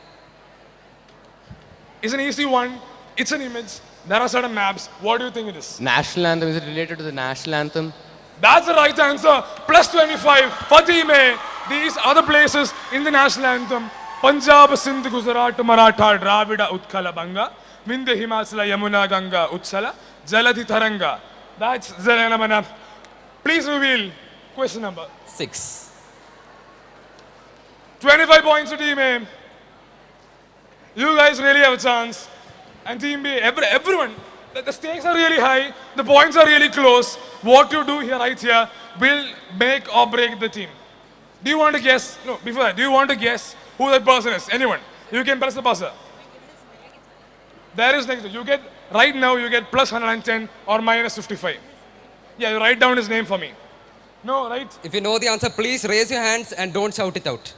Speaker 3: It's an easy one. It's an image. There are certain maps. What do you think it is?
Speaker 14: National anthem. Is it related to the national anthem?
Speaker 3: That's the right answer. Plus 25 for Team A. These are the places in the national anthem. Punjab, Sindh, Gujarat, Maratha, Dravida, Utkala, Banga. Vindhya, Himachala, Yamuna, Ganga, Utsala. Jalati, Taranga. That's Jalanamana. Please reveal question number
Speaker 19: 6.
Speaker 3: 25 points to Team A. You guys really have a chance. And Team B, everyone, the stakes are really high. The points are really close. What you do here, right here, will make or break the team. Do you want to guess? No, before that, do you want to guess who that person is? Anyone? You can press the buzzer. There is next. You get, right now, you get plus 110 or minus 55. Yeah, you write down his name for me. No, right?
Speaker 19: If you know the answer, please raise your hands and don't shout it out.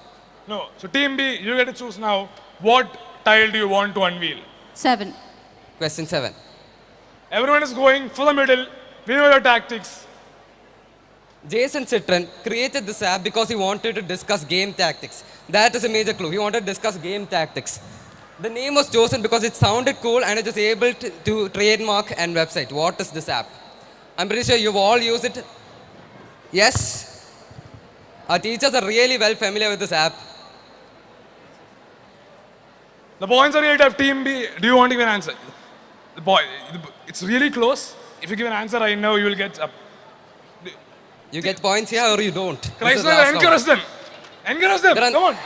Speaker 3: No. So Team B, you get to choose now. What tile do you want to unveil?
Speaker 9: 7.
Speaker 19: Question 7.
Speaker 3: Everyone is going for the middle. We know your tactics.
Speaker 19: Jason Citron created this app because he wanted to discuss game tactics. That is a major clue. He wanted to discuss game tactics. The name was chosen because it sounded cool and it was able to trademark and website. What is this app? I'm pretty sure you've all used it. Yes? Our teachers are really well familiar with this app.
Speaker 3: The points are really tough. Team B, do you want to give an answer? It's really close. If you give an answer right now, you will get up.
Speaker 19: You get points here or you don't.
Speaker 3: Chrysler, encourage them. Encourage them. Come on.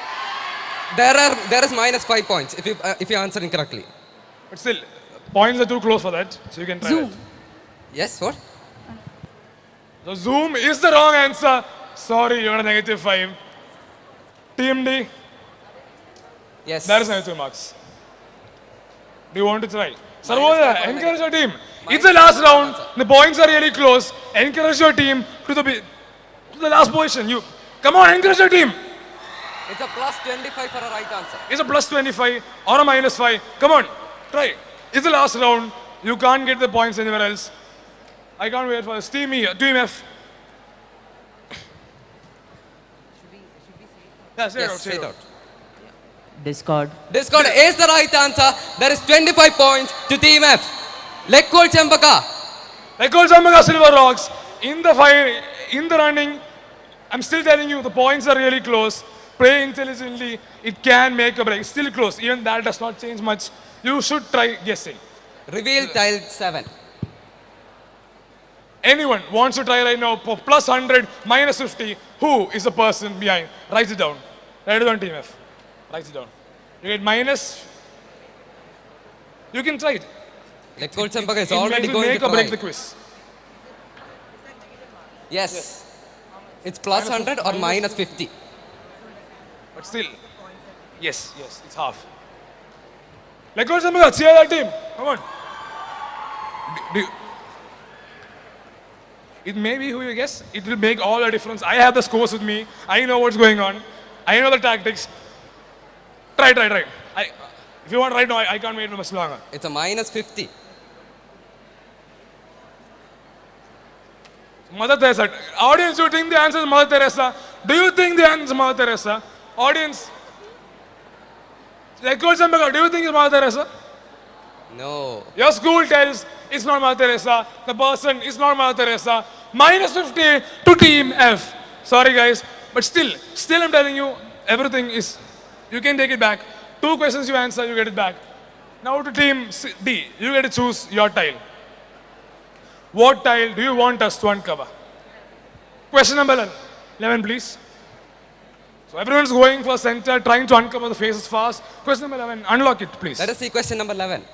Speaker 19: There is minus 5 points if you answer incorrectly.
Speaker 3: But still, points are too close for that. So you can try
Speaker 9: Zoom.
Speaker 3: that.
Speaker 19: Yes, what?
Speaker 3: So Zoom is the wrong answer. Sorry, you're a negative 5. Team D.
Speaker 19: Yes.
Speaker 3: There is negative marks. Do you want to try? Sarvoja, encourage your team. It's the last round. The points are really close. Encourage your team to the last position. Come on, encourage your team.
Speaker 19: It's a plus 25 for a right answer.
Speaker 3: It's a plus 25 or a minus 5. Come on, try. It's the last round. You can't get the points anywhere else. I can't wait for this. Team E, Team F. Yeah, say it out.
Speaker 11: Discord.
Speaker 19: Discord is the right answer. There is 25 points to Team F. Lekkol Chempaka.
Speaker 3: Lekkol Chempaka Silver Rocks. In the running, I'm still telling you, the points are really close. Play intelligently. It can make a break. Still close. Even that does not change much. You should try guessing.
Speaker 19: Reveal tile 7.
Speaker 3: Anyone wants to try right now for plus 100, minus 50. Who is the person behind? Write it down. Write it down, Team F. Write it down. You get minus. You can try it.
Speaker 19: Lekkol Chempaka is already
Speaker 3: will
Speaker 19: going
Speaker 3: make
Speaker 19: to
Speaker 3: or break
Speaker 19: try.
Speaker 3: the quiz.
Speaker 19: Yes. It's plus 100 or minus 50.
Speaker 3: But still, yes, it's half. Lekkol Chempaka, cheer that team. Come on. It may be who you guess. It will make all the difference. I have the scores with me. I know what's going on. I know the tactics. Try. If you want right now, I can't wait much longer.
Speaker 19: It's a minus 50.
Speaker 3: Mother Teresa. Audience, you think the answer is Mother Teresa? Do you think the answer is Mother Teresa? Audience. Lekkol Chempaka, do you think it's Mother Teresa?
Speaker 19: No.
Speaker 3: Your school tells it's not Mother Teresa. The person is not Mother Teresa. Minus 50 to Team F. Sorry guys, but still I'm telling you, everything is, you can take it back. 2 questions you answer, you get it back. Now to Team D, you get to choose your tile. What tile do you want us to uncover? Question number 11, please. So everyone's going for center, trying to uncover the faces fast. Question number 11, unlock it, please.
Speaker 19: Let us see question number 11.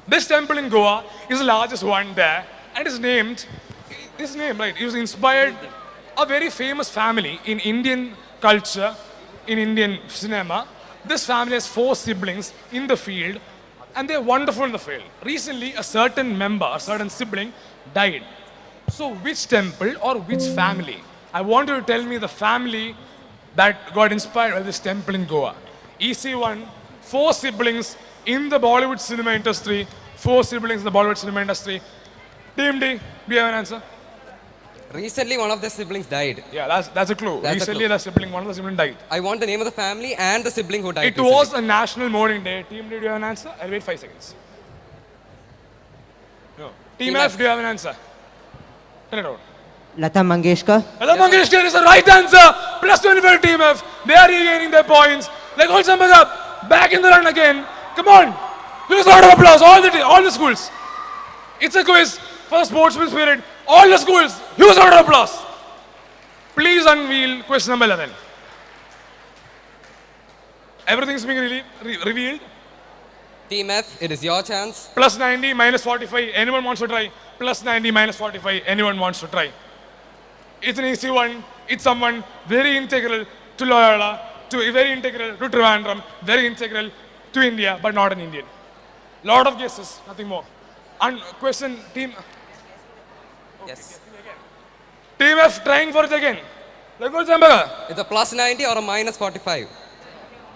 Speaker 3: This temple in Goa is the largest one there, and is named, it was inspired a very famous family in Indian culture, in Indian cinema. This family has 4 siblings in the field, and they're wonderful in the field. Recently, a certain member, a certain sibling died. So which temple or which family? I want you to tell me the family that got inspired by this temple in Goa. Easy one, 4 siblings in the Bollywood cinema industry. 4 siblings in the Bollywood cinema industry. Team D, do you have an answer?
Speaker 19: Recently, one of the siblings died.
Speaker 3: Yeah, that's a clue. Recently, one of the siblings died.
Speaker 19: I want the name of the family and the sibling who died.
Speaker 3: It was a national mourning day. Team D, do you have an answer? I'll wait 5 seconds. No. Team F, do you have an answer? Turn it over.
Speaker 11: Lata Mangeshkar.
Speaker 3: Lata Mangeshkar is the right answer. Plus 25 Team F. They are regaining their points. Like all sum up. Back in the run again. Come on. Give us a round of applause. All the schools. It's a quiz for the sportsman spirit. All the schools. Give us a round of applause. Please unveil question number 11. Everything's being revealed.
Speaker 19: Team F, it is your chance.
Speaker 3: Plus 90, minus 45. Anyone wants to try? Plus 90, minus 45. Anyone wants to try? It's an easy one. It's someone very integral to Loyola, very integral to Trivandrum, very integral to India, but not an Indian. Lot of guesses, nothing more. And question, team.
Speaker 19: Yes.
Speaker 3: Team F trying for it again. Lekol Sambaga.
Speaker 19: It's a plus 90 or a minus 45.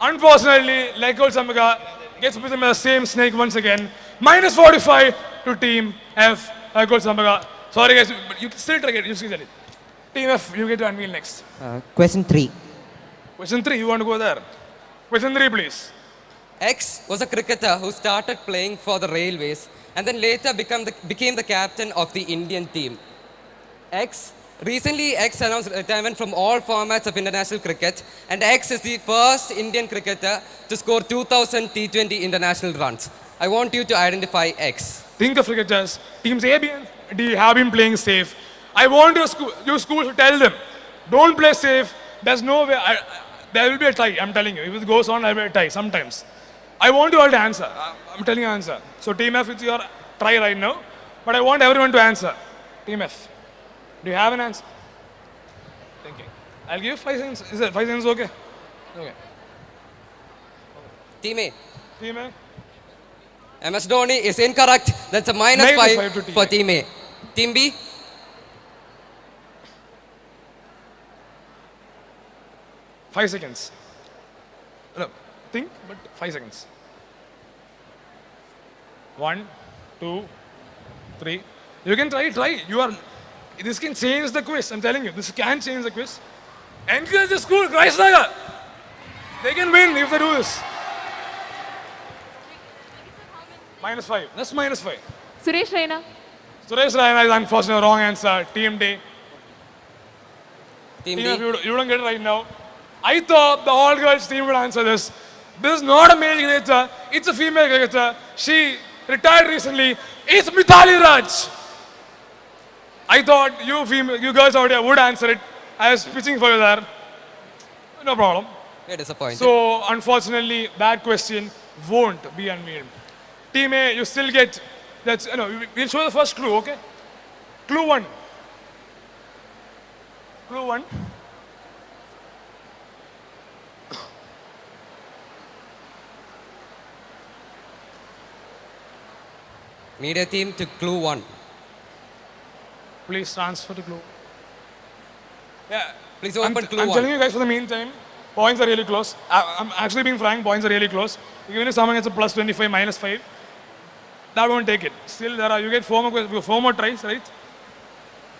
Speaker 3: Unfortunately, Lekol Sambaga gets with him the same snake once again. Minus 45 to Team F. Lekol Sambaga. Sorry guys, but you still try it. You still get it. Team F, you get to unveil next.
Speaker 11: Question 3.
Speaker 3: Question 3, you want to go there? Question 3, please.
Speaker 19: X was a cricketer who started playing for the Railways and then later became the captain of the Indian team. Recently, X announced retirement from all formats of international cricket, and X is the first Indian cricketer to score 2,000 T20 international runs. I want you to identify X.
Speaker 3: Think of cricketers. Teams A, B, and D have been playing safe. I want your school to tell them, don't play safe. There's no way. There will be a tie, I'm telling you. If it goes on, there will be a tie sometimes. I want you all to answer. I'm telling you answer. So Team F, it's your try right now. But I want everyone to answer. Team F, do you have an answer? Thinking. I'll give you 5 seconds. Is that 5 seconds okay? Okay.
Speaker 19: Team A.
Speaker 3: Team A.
Speaker 19: MS Dhoni is incorrect. That's a minus
Speaker 3: -5
Speaker 19: 5 for Team A. Team B.
Speaker 3: Five seconds. No, think, but 5 seconds. 1, 2, 3. You can try. This can change the quiz. I'm telling you, this can change the quiz. Encourage the school, Christ Naga. They can win if they do this. -5. That's -5.
Speaker 7: Suresh Raina.
Speaker 3: Suresh Raina is unfortunately wrong answer. Team D.
Speaker 19: Team
Speaker 3: D.
Speaker 19: D.
Speaker 3: You don't get it right now. I thought the all-girls team would answer this. This is not a male cricketer. It's a female cricketer. She retired recently. It's Mithali Raj. I thought you girls out here would answer it. I was pitching for you there. No problem.
Speaker 19: You're disappointed.
Speaker 3: So, unfortunately, that question won't be unveiled. Team A, you still get, we'll show the first clue, okay? Clue 1. Clue 1.
Speaker 19: Media team to clue 1.
Speaker 3: Please transfer to clue. Yeah.
Speaker 19: Please open clue 1.
Speaker 3: I'm telling you guys for the meantime, points are really close. I'm actually being frank, points are really close. Even if someone gets a plus 25, -5, that won't take it. Still, you get 4 more tries, right?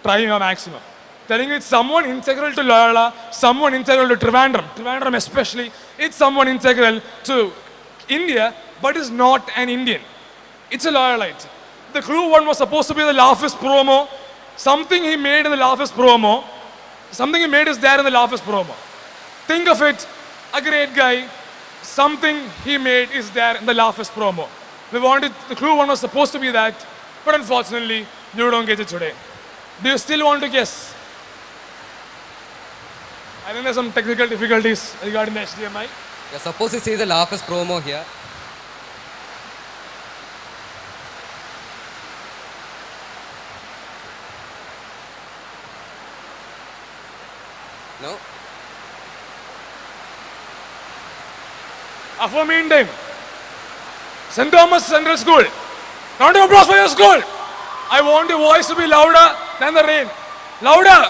Speaker 3: Try your maximum. Telling you it's someone integral to Loyola, someone integral to Trivandrum especially. It's someone integral to India, but is not an Indian. It's a Loyalite. The clue 1 was supposed to be the Laughers promo. Something he made in the Laughers promo. Something he made is there in the Laughers promo. Think of it, a great guy. Something he made is there in the Laughers promo. The clue 1 was supposed to be that, but unfortunately, you don't get it today. Do you still want to guess? I think there's some technical difficulties regarding the HDMI.
Speaker 19: You're supposed to see the Laughers promo here. No.
Speaker 3: For meantime, St. Thomas Central School. Round of applause for your school. I want your voice to be louder than the rain. Louder.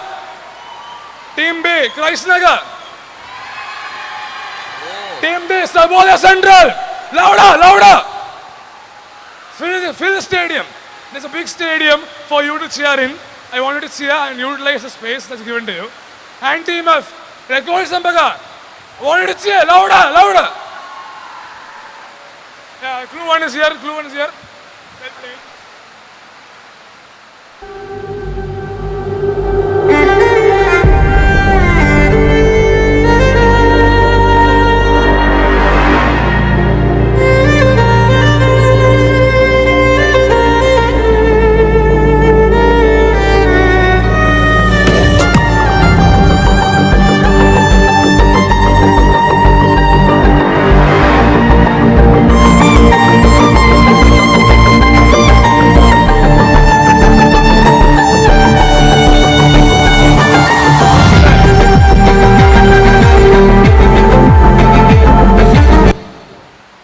Speaker 3: Team B, Christnagar. Team D, Saboda Central. Louder, louder. Fill the stadium. There's a big stadium for you to cheer in. I want you to cheer and utilize the space that's given to you. And Team F, Record Sampaga. I want you to cheer louder, louder. Yeah, clue 1 is here, clue 1 is here. Well played.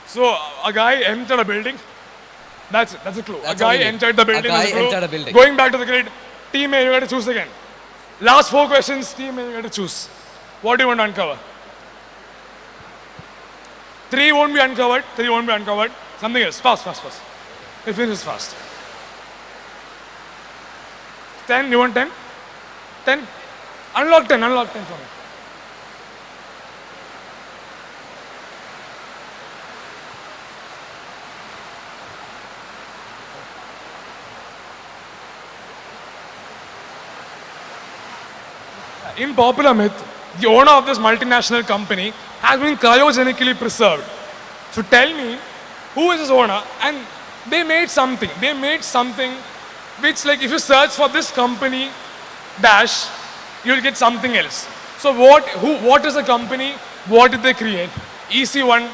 Speaker 3: So a guy entered a building. That's it. That's a clue.
Speaker 19: That's
Speaker 3: a guy
Speaker 19: all you need.
Speaker 3: entered the building.
Speaker 19: A guy
Speaker 3: that's clue.
Speaker 19: entered a building.
Speaker 3: Going back to the grid. Team A, you got to choose again. Last 4 questions. Team A, you got to choose. What do you want to uncover? 3 won't be uncovered. 3 won't be uncovered. Something else. Fast, fast, fast. We finish this fast. 10. You want 10? 10. Unlock 10. Unlock 10 for me. In popular myth, the owner of this multinational company has been cryogenically preserved. So tell me, who is his owner? And they made something. They made something which, like, if you search for this company dash, you'll get something else. So what is the company? What did they create? Easy one.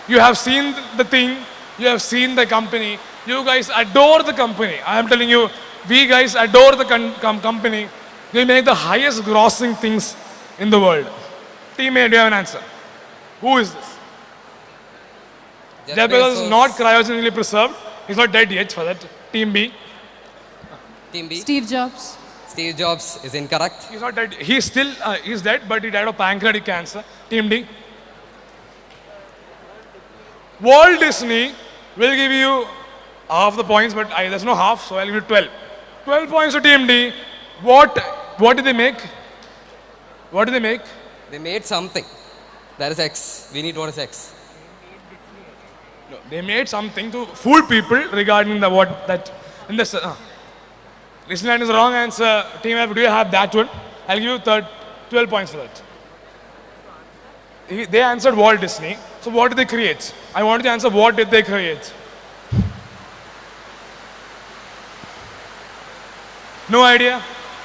Speaker 3: You have seen the thing. You have seen the company. You guys adore the company. I am telling you, we guys adore the company. They make the highest grossing things in the world. Team A, do you have an answer? Who is this? Jeff Bezos is not cryogenically preserved. He's not dead yet for that. Team B.
Speaker 19: Team B.
Speaker 9: Steve Jobs.
Speaker 19: Steve Jobs is incorrect.
Speaker 3: He's not dead. He's still, he's dead, but he died of pancreatic cancer. Team D. Walt Disney will give you half the points, but there's no half, so I'll give you 12. 12 points to Team D. What did they make? What did they make?
Speaker 19: They made something. That is X. We need what is X.
Speaker 3: No, they made something to fool people regarding the what that in this. Disneyland is the wrong answer. Team F, do you have that one? I'll give you 12 points for that. They answered Walt Disney. So what did they create? I want you to answer what did they create? No idea?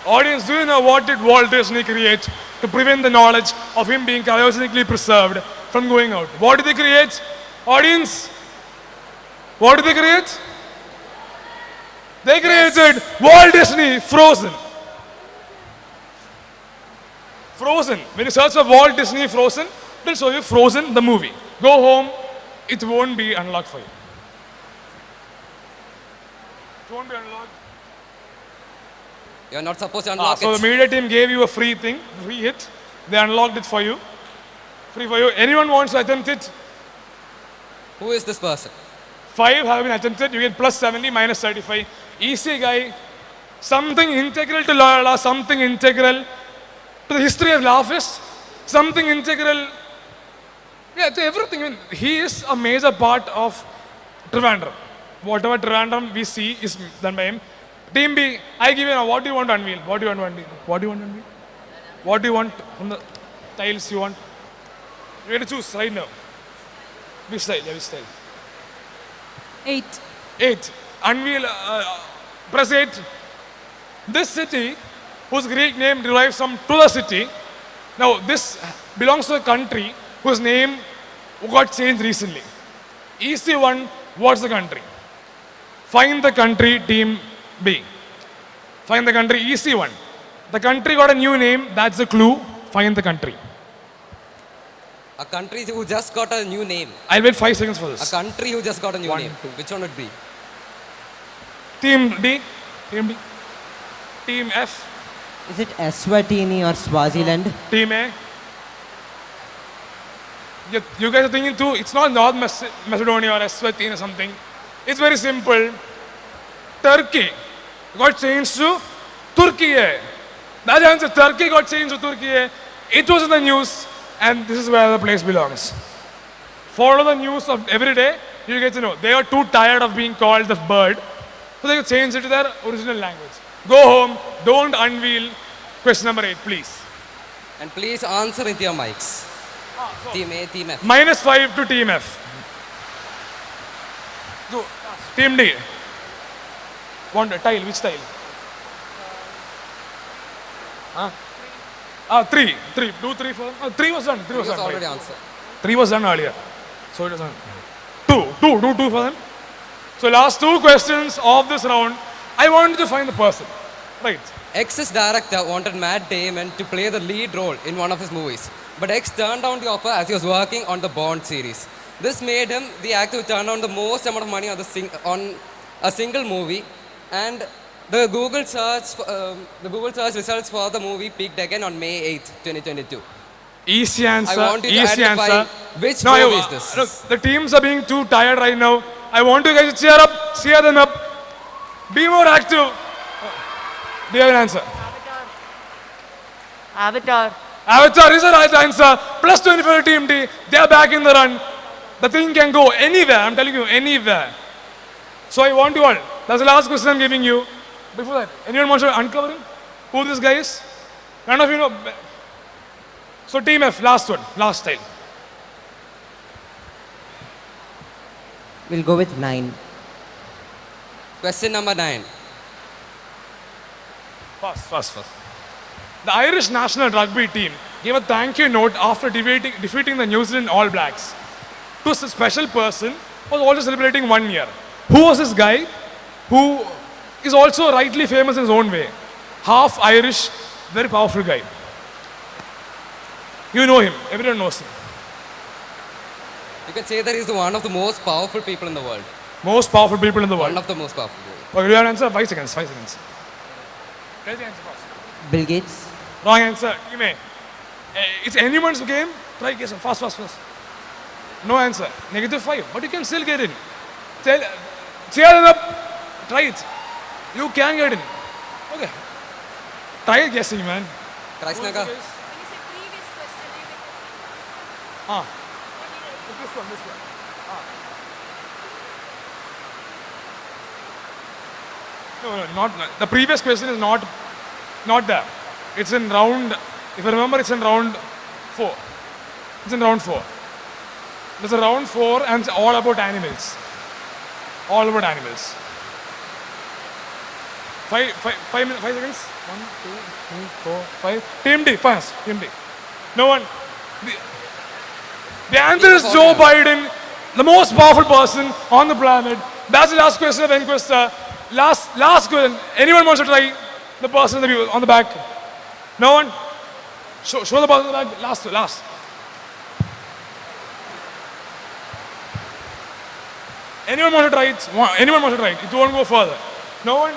Speaker 3: Audience, do you know what did Walt Disney create to prevent the knowledge of him being cryogenically preserved from going out? What did they create? Audience, what did they create? They created Walt Disney Frozen. Frozen. When you search for Walt Disney Frozen, it will show you Frozen, the movie. Go home, it won't be unlocked for you. It won't be unlocked.
Speaker 19: You're not supposed to unlock
Speaker 3: So
Speaker 19: it.
Speaker 3: the media team gave you a free thing, free hit. They unlocked it for you. Free for you. Anyone wants to attempt it?
Speaker 19: Who is this person?
Speaker 3: 5 have been attempted. You get plus 70, minus 35. Easy guy. Something integral to Loyola, something integral to the history of Lafist, something integral, to everything. I mean, he is a major part of Trivandrum. Whatever Trivandrum we see is done by him. Team B, I give you now, what do you want to unveil? What do you want to unveil? What do you want to unveil? What do you want from the tiles you want? You have to choose right now. Which style? Yeah, which style?
Speaker 9: 8.
Speaker 3: 8. Unveil, press 8. This city, whose Greek name derives from to the city. Now, this belongs to a country whose name got changed recently. Easy one, what's the country? Find the country, Team B. Find the country, easy one. The country got a new name, that's the clue find the country.
Speaker 19: A country who just got a new name.
Speaker 3: I'll wait 5 seconds for
Speaker 19: A
Speaker 3: this.
Speaker 19: country who just got a new
Speaker 3: 1,
Speaker 19: name.
Speaker 3: 2.
Speaker 19: Which one would be?
Speaker 3: Team D. Team D. Team F.
Speaker 11: Is it Eswatini or Swaziland?
Speaker 3: Team A. You guys are thinking too, it's not North Macedonia or Eswatini or something. It's very simple. Turkey got changed to Turkey. That's the answer. Turkey got changed to Turkey. It was in the news, and this is where the place belongs. Follow the news of every day, you get to know. They are too tired of being called the bird, so they change it to their original language. Go home, don't unveil. Question number 8, please.
Speaker 19: And please answer with your mics. Team A, Team F.
Speaker 3: -5 to Team F. So, Team D. Tile, which tile? 3. Do 3 for 3 was done. 3 was done.
Speaker 19: already answered.
Speaker 3: 3 was done earlier. So it was done. 2. Do 2 for them. So last 2 questions of this round. I want you to find the person. Right.
Speaker 19: X's director wanted Matt Damon to play the lead role in one of his movies. But X turned down the offer as he was working on the Bond series. This made him the actor who turned down the most amount of money on a single movie. And the Google search results for the movie peaked again on May 8th, 2022.
Speaker 3: Easy answer.
Speaker 19: I want you to
Speaker 3: Easy
Speaker 19: identify
Speaker 3: answer.
Speaker 19: which movie is this.
Speaker 3: Look, the teams are being too tired right now. I want you guys to cheer up, cheer them up. Be more active. Do you have an answer?
Speaker 7: Avatar.
Speaker 3: Avatar is the right answer. Plus 20 for the team D. They are back in the run. The thing can go anywhere. I'm telling you, anywhere. So I want you all. That's the last question I'm giving you. Before that, anyone wants to uncover him? Who this guy is? None of you know. So Team F, last one, last style.
Speaker 11: We'll go with 9.
Speaker 19: Question number 9.
Speaker 3: Fast. The Irish national rugby team gave a thank you note after defeating the New Zealand All Blacks to a special person who was also celebrating 1 year. Who was this guy? Who is also rightly famous in his own way. Half Irish, very powerful guy. You know him, everyone knows him.
Speaker 19: You can say that he's one of the most powerful people in the world.
Speaker 3: Most powerful people in the world.
Speaker 19: One of the most powerful people.
Speaker 3: Okay, do you have an answer? 5 seconds. Tell the answer first.
Speaker 11: Bill Gates.
Speaker 3: Wrong answer. You may. It's anyone's game. Try guess. Fast. No answer. -5. But you can still get in. Cheer them up. Try it. You can get in. Okay. Try guessing, man.
Speaker 19: Krishnaga.
Speaker 3: This one. No, not the previous question is not there. It's in round. If I remember, it's in round 4. It's in round 4. There's a round 4 and it's all about animals. All about animals. 5 seconds. 1, 2, 3, 4, 5. Team D, fast. Team D. No one. The answer is Joe Biden, the most powerful person on the planet. That's the last question of Enquesta. Last question. Anyone wants to try the person on the back? No one? Show the person on the back. Last. Anyone want to try it? Anyone wants to try it? It won't go further. No one?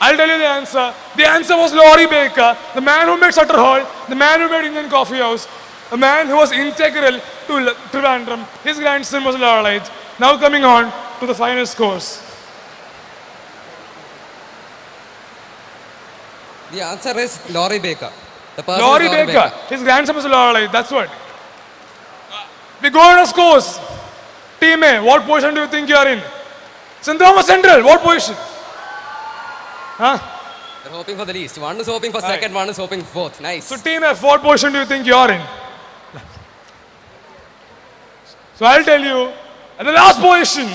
Speaker 3: I'll tell you the answer. The answer was Laurie Baker, the man who made Sutter Hall, the man who made Indian Coffee House, a man who was integral to Trivandrum. His grandson was Laurelite. Now coming on to the final scores.
Speaker 19: The answer is Laurie Baker. The person
Speaker 3: Laurie
Speaker 19: is
Speaker 3: Baker. His grandson was Laurelite. That's what. We go on to scores. Team A, what position do you think you are in? St. Thomas Central, what position?
Speaker 19: They're hoping for the least. One is hoping for second, one is hoping for fourth. Nice.
Speaker 3: So Team F, what position do you think you are in? So I'll tell you, at the last position,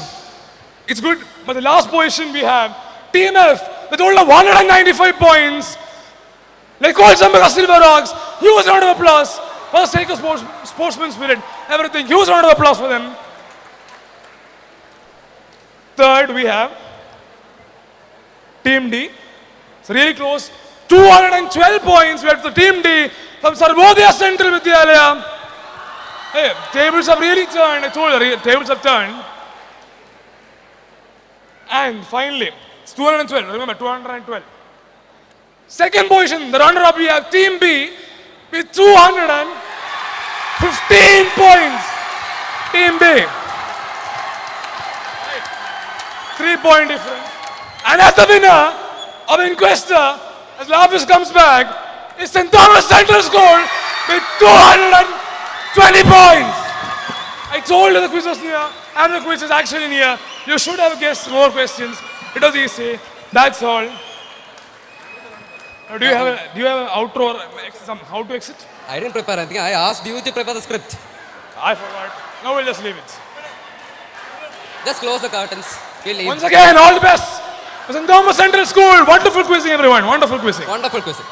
Speaker 3: it's good, but the last position we have, Team F, with only 195 points. Let's call some silver rocks. Huge round of applause. For the sake of sportsman spirit, everything. Huge round of applause for them. Third, we have Team D. It's really close. 212 points went to Team D from Sarvodaya Central Vidyalaya. Hey, tables have really turned. I told you, tables have turned. And finally, it's 212. Remember, 212. Second position, the runner-up, we have Team B with 215 points. Team B. 3-point difference. And as the winner of Enquesta, as Lapis comes back, is St. Thomas Central School with 220 points. I told you the quiz was near, and the quiz is actually near. You should have guessed more questions. It was easy. That's all. Do you have an outro or how to exit?
Speaker 19: I didn't prepare anything. I asked you to prepare the script.
Speaker 3: I forgot. Now we'll just leave it.
Speaker 19: Just close the curtains. We'll leave.
Speaker 3: Once again, all the best. St. Thomas Central School. Wonderful quizzing, everyone. Wonderful quizzing.
Speaker 19: Wonderful quizzing.